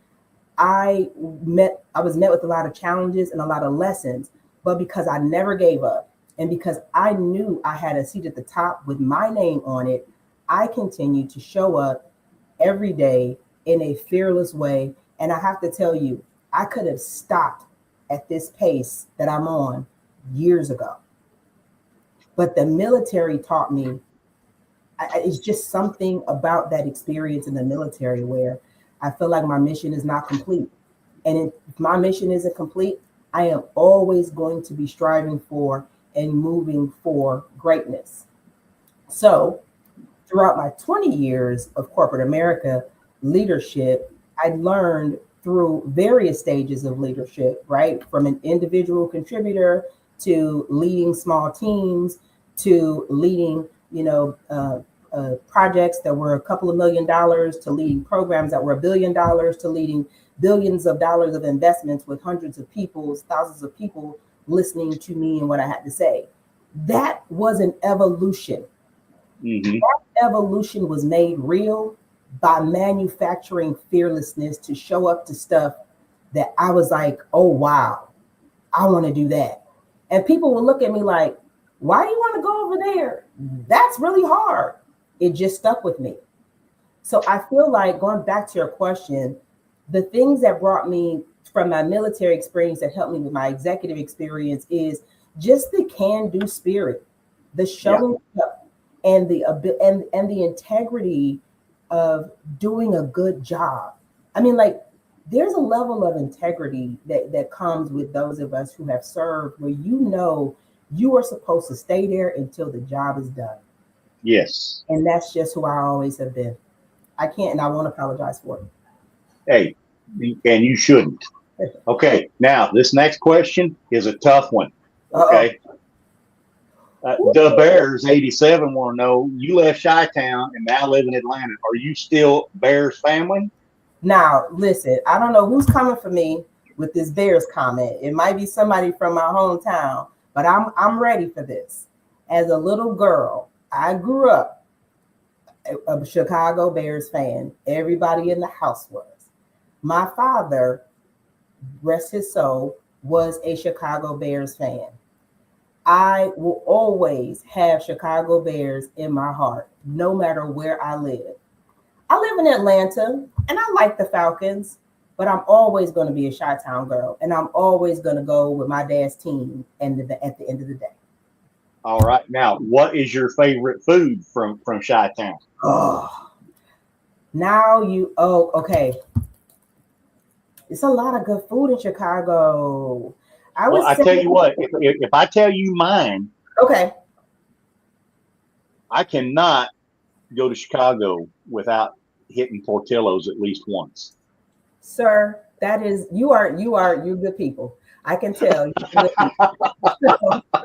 I was met with a lot of challenges and a lot of lessons. But because I never gave up, and because I knew I had a seat at the top with my name on it, I continued to show up every day in a fearless way. And I have to tell you, I could have stopped at this pace that I'm on years ago. But the military taught me, it's just something about that experience in the military where I feel like my mission is not complete. And if my mission isn't complete, I am always going to be striving for and moving for greatness. So throughout my 20 years of corporate America leadership, I learned through various stages of leadership, right? From an individual contributor to leading small teams to leading, projects that were a couple of $1 million to leading programs that were $1 billion to leading billions of dollars of investments with hundreds of people, thousands of people listening to me and what I had to say. That was an evolution. Mm-hmm. That evolution was made real by manufacturing fearlessness to show up to stuff that I was like, oh, wow, I want to do that. And people will look at me like, why do you want to go over there? That's really hard. It just stuck with me. So I feel like, going back to your question, the things that brought me from my military experience that helped me with my executive experience is just the can-do spirit, the showing up, and the integrity of doing a good job. I mean, like, there's a level of integrity that comes with those of us who have served, where you are supposed to stay there until the job is done. Yes. And that's just who I always have been. I can't, and I won't apologize for it. Hey, and you shouldn't. Okay, now this next question is a tough one. Okay. The Bears 87 want to know, you left Chi-Town and now live in Atlanta. Are you still Bears family? Now, listen, I don't know who's coming for me with this Bears comment. It might be somebody from my hometown, but I'm ready for this. As a little girl, I grew up a Chicago Bears fan. Everybody in the house was. My father, rest his soul, was a Chicago Bears fan. I will always have Chicago Bears in my heart, no matter where I live. I live in Atlanta, and I like the Falcons, but I'm always going to be a Chi-Town girl, and I'm always going to go with my dad's team at the end of the day. All right. Now, what is your favorite food from Chi-Town? Oh, okay. It's a lot of good food in Chicago. I tell you what, if I tell you mine, okay, I cannot go to Chicago without hitting Portillo's at least once. Sir, that is, you're good people. I can tell. So,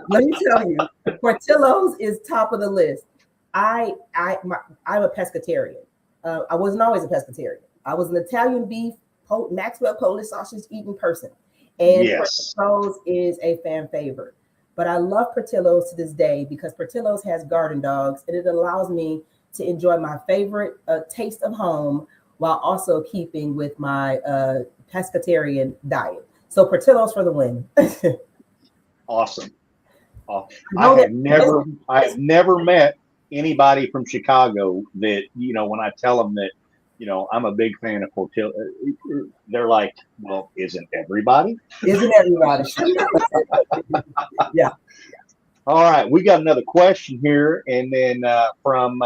let me tell you, Portillo's is top of the list. I'm a pescatarian. I wasn't always a pescatarian. I was an Italian beef, Maxwell Polish sausage eating person. And yes. Portillo's is a fan favorite. But I love Portillo's to this day because Portillo's has garden dogs, and it allows me to enjoy my favorite taste of home while also keeping with my pescatarian diet. So Portillo's for the win. Awesome. I have never met anybody from Chicago that, when I tell them that, I'm a big fan of Portillo, they're like, well, isn't everybody? Isn't everybody? Yeah. All right. We got another question here. And then from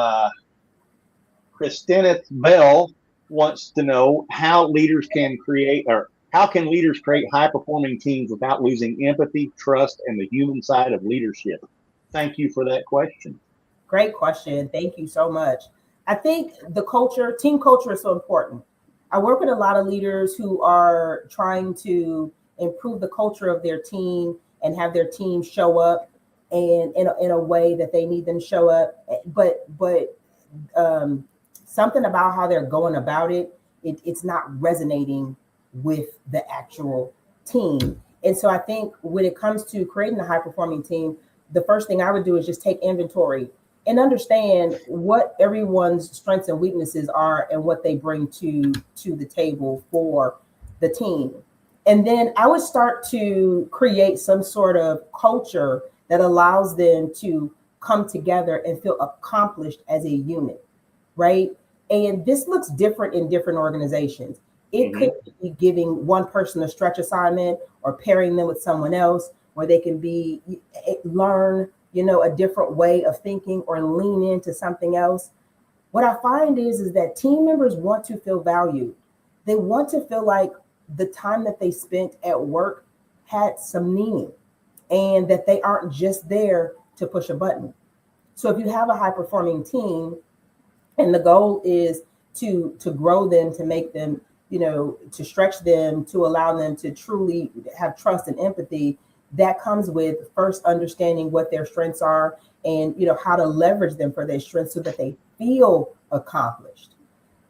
Caressa Bell wants to know how leaders can create high-performing teams without losing empathy, trust, and the human side of leadership? Thank you for that question. Great question. Thank you so much. I think team culture is so important. I work with a lot of leaders who are trying to improve the culture of their team and have their team show up and in a way that they need them to show up. But something about how they're going about it's not resonating with the actual team. And so I think when it comes to creating a high-performing team, the first thing I would do is just take inventory and understand what everyone's strengths and weaknesses are and what they bring to the table for the team. And then I would start to create some sort of culture that allows them to come together and feel accomplished as a unit, right? And this looks different in different organizations. It could be giving one person a stretch assignment or pairing them with someone else, where they can learn a different way of thinking or lean into something else. What I find is that team members want to feel valued. They want to feel like the time that they spent at work had some meaning and that they aren't just there to push a button. So if you have a high-performing team and the goal is to grow them, to make them to stretch them, to allow them to truly have trust and empathy, that comes with first understanding what their strengths are and, how to leverage them for their strengths so that they feel accomplished.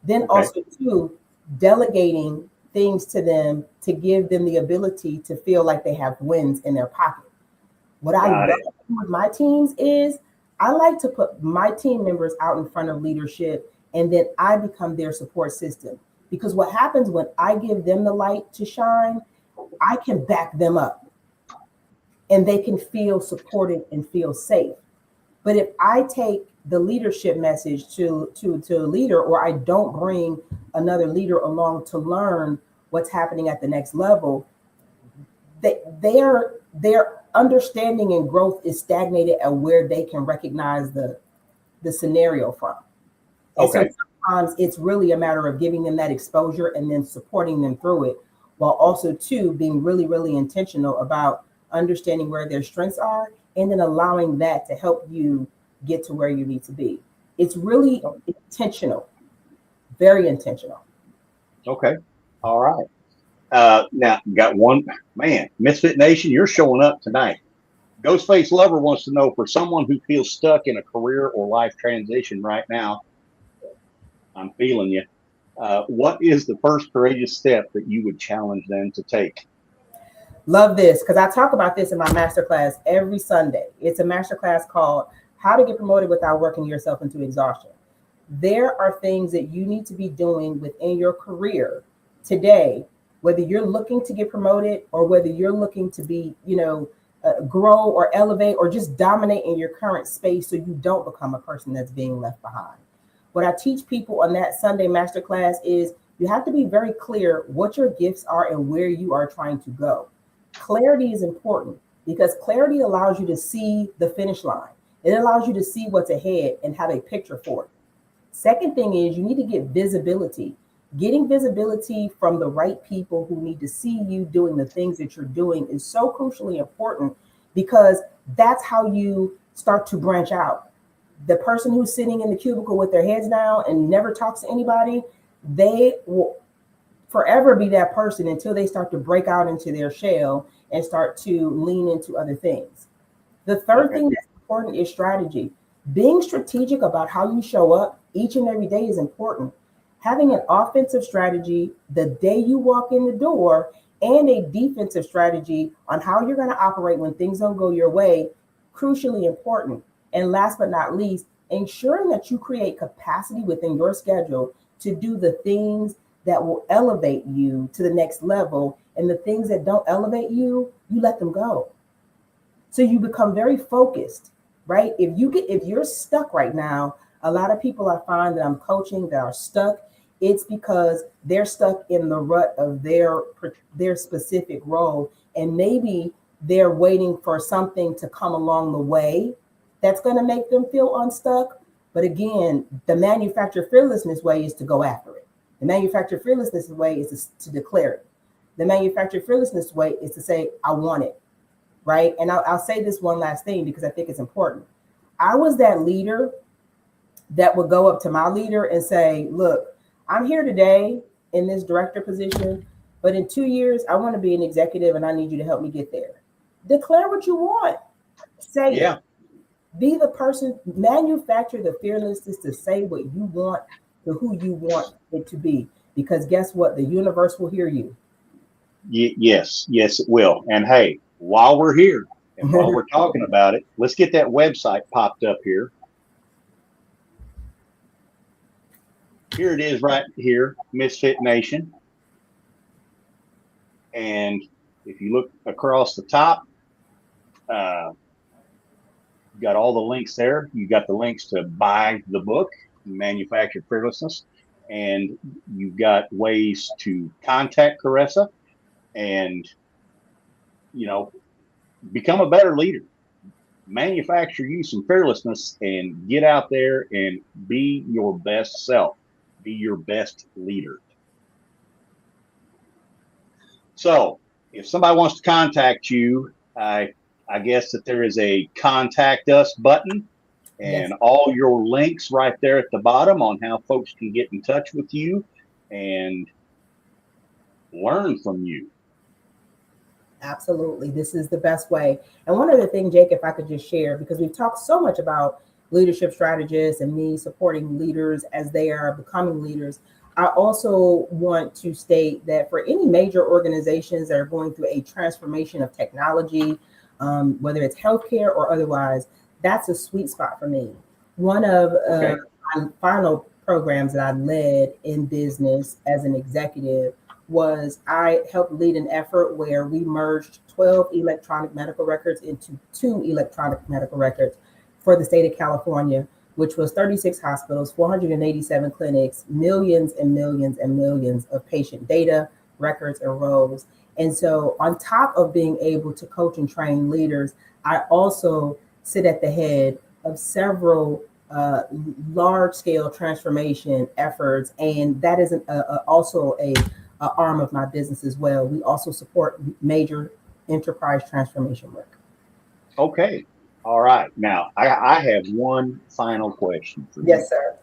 Then also too, delegating things to them to give them the ability to feel like they have wins in their pocket. What I love with my teams is I like to put my team members out in front of leadership, and then I become their support system. Because what happens when I give them the light to shine, I can back them up and they can feel supported and feel safe. But if I take the leadership message to a leader, or I don't bring another leader along to learn what's happening at the next level, their understanding and growth is stagnated at where they can recognize the scenario from. And so sometimes it's really a matter of giving them that exposure and then supporting them through it, while also too being really, really intentional about understanding where their strengths are and then allowing that to help you get to where you need to be. It's really intentional, very intentional. Okay. All right. Now, got one man, Misfit Nation, you're showing up tonight. Ghostface Lover wants to know, for someone who feels stuck in a career or life transition right now, I'm feeling you. What is the first courageous step that you would challenge them to take? Love this, because I talk about this in my masterclass every Sunday. It's a masterclass called How to Get Promoted Without Working Yourself into Exhaustion. There are things that you need to be doing within your career today, whether you're looking to get promoted or whether you're looking to be, grow or elevate or just dominate in your current space so you don't become a person that's being left behind. What I teach people on that Sunday masterclass is you have to be very clear what your gifts are and where you are trying to go. Clarity is important because clarity allows you to see the finish line. It allows you to see what's ahead and have a picture for it. Second thing is you need to get visibility. Getting visibility from the right people who need to see you doing the things that you're doing is so crucially important, because that's how you start to branch out. The person who's sitting in the cubicle with their heads down and never talks to anybody, they will forever be that person until they start to break out into their shell and start to lean into other things. The third thing that's important is strategy. Being strategic about how you show up each and every day is important. Having an offensive strategy the day you walk in the door and a defensive strategy on how you're going to operate when things don't go your way, crucially important. And last but not least, ensuring that you create capacity within your schedule to do the things that will elevate you to the next level, and the things that don't elevate you, you let them go. So you become very focused, right? If you're stuck right now, a lot of people I find that I'm coaching that are stuck, it's because they're stuck in the rut of their specific role, and maybe they're waiting for something to come along the way that's going to make them feel unstuck. But again, the manufactured fearlessness way is to go after it. The manufactured fearlessness way is to declare it. The manufactured fearlessness way is to say, I want it, right? And I'll say this one last thing because I think it's important. I was that leader that would go up to my leader and say, look, I'm here today in this director position, but in 2 years, I want to be an executive and I need you to help me get there. Declare what you want. Say it. Be the person, manufacture the fearlessness to say what you want to who you want it to be. Because guess what? The universe will hear you. Yes, it will. And hey, while we're here and while we're talking about it, let's get that website popped up here. Here it is right here, Misfit Nation. And if you look across the top, you got all the links there. You got the links to buy the book, Manufactured Fearlessness, and you've got ways to contact Caressa and, become a better leader. Manufacture you some fearlessness and get out there and be your best self. Be your best leader. So if somebody wants to contact you, I guess that there is a contact us button and all your links right there at the bottom on how folks can get in touch with you. And learn from you. Absolutely. This is the best way. And one other thing, Jake, if I could just share, because we've talked so much about leadership strategists and me supporting leaders as they are becoming leaders. I also want to state that for any major organizations that are going through a transformation of technology, whether it's healthcare or otherwise, that's a sweet spot for me. One of my final programs that I led in business as an executive was I helped lead an effort where we merged 12 electronic medical records into 2 electronic medical records for the state of California, which was 36 hospitals, 487 clinics, millions and millions and millions of patient data, records, and roles. And so on top of being able to coach and train leaders, I also sit at the head of several large scale transformation efforts. And that is also a arm of my business as well. We also support major enterprise transformation work. Okay. All right. Now, I have one final question for you. Yes, sir.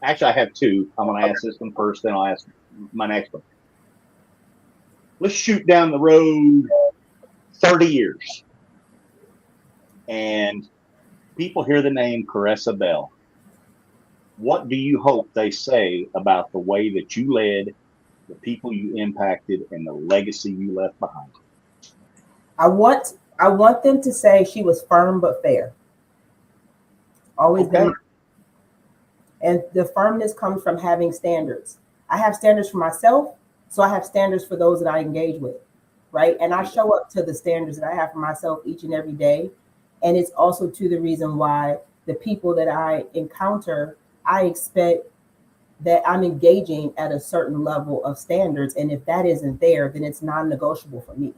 Actually, I have two. I'm going to ask this one first, then I'll ask my next one. Let's shoot down the road 30 years. And people hear the name Caressa Bell. What do you hope they say about the way that you led, the people you impacted, and the legacy you left behind? I want them to say she was firm but fair. Always been. And the firmness comes from having standards. I have standards for myself, so I have standards for those that I engage with, right? And I show up to the standards that I have for myself each and every day. And it's also to the reason why the people that I encounter, I expect that I'm engaging at a certain level of standards. And if that isn't there, then it's non-negotiable for me.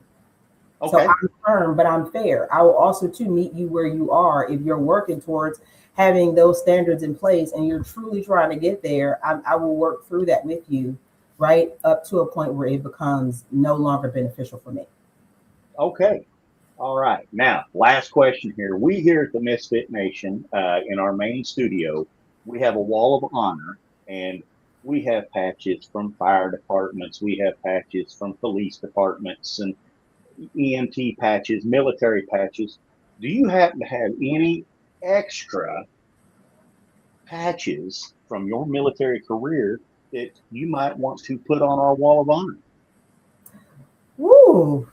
So I'm firm, but I'm fair. I will also too meet you where you are. If you're working towards having those standards in place and you're truly trying to get there, I will work through that with you, right up to a point where it becomes no longer beneficial for me. Okay. All right. Now, last question here. We here at the Misfit Nation, in our main studio, we have a wall of honor, and we have patches from fire departments. We have patches from police departments and EMT patches, military patches. Do you happen to have any extra patches from your military career that you might want to put on our wall of honor? Woo!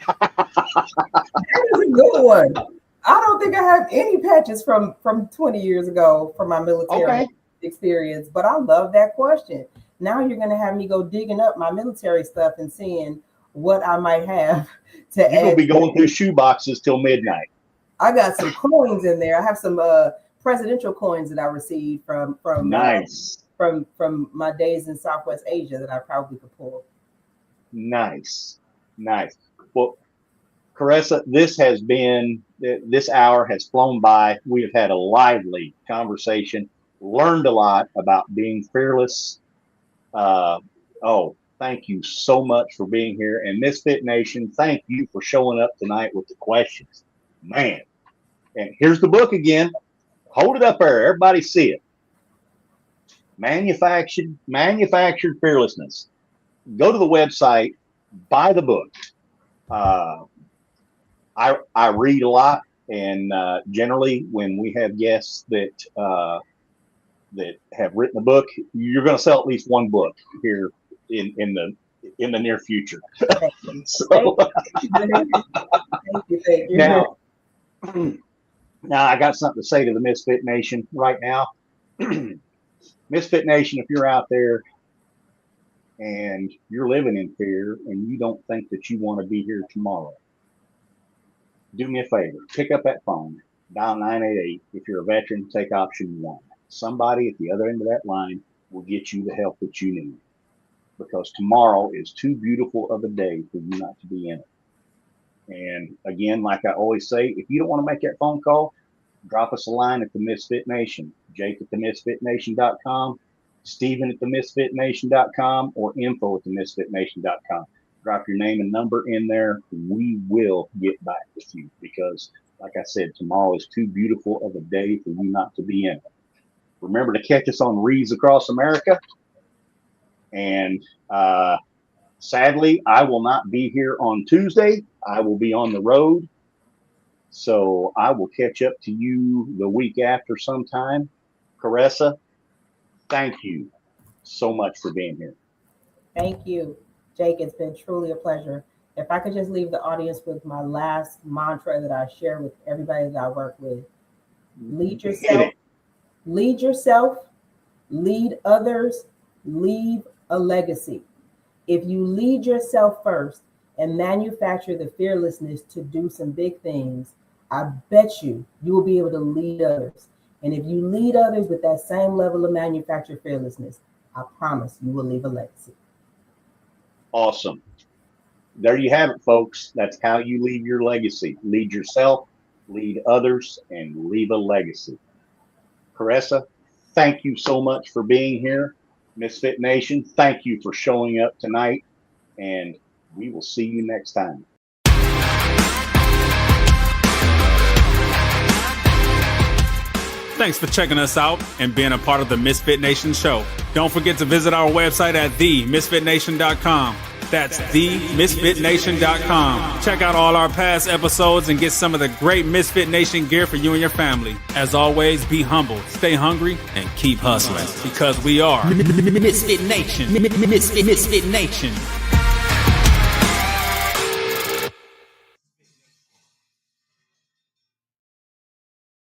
That is a good one. I don't think I have any patches from 20 years ago from my military experience, but I love that question. Now you're going to have me go digging up my military stuff and seeing what I might have to add. You'll be going through shoe boxes till midnight. I got some coins in there. I have some presidential coins that I received from nice from my days in Southwest Asia that I probably could pull. Nice. Well, Caressa, this hour has flown by. We have had a lively conversation, learned a lot about being fearless. Thank you so much for being here. And Misfit Nation, thank you for showing up tonight with the questions. Man. And here's the book again. Hold it up there. Everybody see it. Manufactured Fearlessness. Go to the website, buy the book. I read a lot, and generally when we have guests that have written a book, you're going to sell at least one book here in the near future. So, thank you. Now I got something to say to the Misfit Nation right now. Misfit Nation, if you're out there and you're living in fear and you don't think that you want to be here tomorrow, do me a favor. Pick up that phone. Dial 988. If you're a veteran, take option 1. Somebody at the other end of that line will get you the help that you need. Because tomorrow is too beautiful of a day for you not to be in it. And again, like I always say, if you don't want to make that phone call, drop us a line at the Misfit Nation. Jake at the MisFitNation.com, Stephen at the MisFitNation.com, or info at the MisFitNation.com. Drop your name and number in there. We will get back with you because, like I said, tomorrow is too beautiful of a day for you not to be in it. Remember to catch us on Reads Across America. And Sadly, I will not be here on Tuesday. I will be on the road. So I will catch up to you the week after sometime. Caressa, thank you so much for being here. Thank you, Jake. It's been truly a pleasure. If I could just leave the audience with my last mantra that I share with everybody that I work with: lead yourself, lead others, leave a legacy. If you lead yourself first and manufacture the fearlessness to do some big things, I bet you will be able to lead others. And if you lead others with that same level of manufactured fearlessness, I promise you will leave a legacy. Awesome. There you have it, folks. That's how you leave your legacy. Lead yourself, lead others, and leave a legacy. Caressa, thank you so much for being here. Misfit Nation, thank you for showing up tonight, and we will see you next time. Thanks for checking us out and being a part of the Misfit Nation show. Don't forget to visit our website at themisfitnation.com. That's themisfitnation.com. Check out all our past episodes and get some of the great Misfit Nation gear for you and your family. As always, be humble, stay hungry, and keep hustling because we are Misfit Nation. Misfit Nation.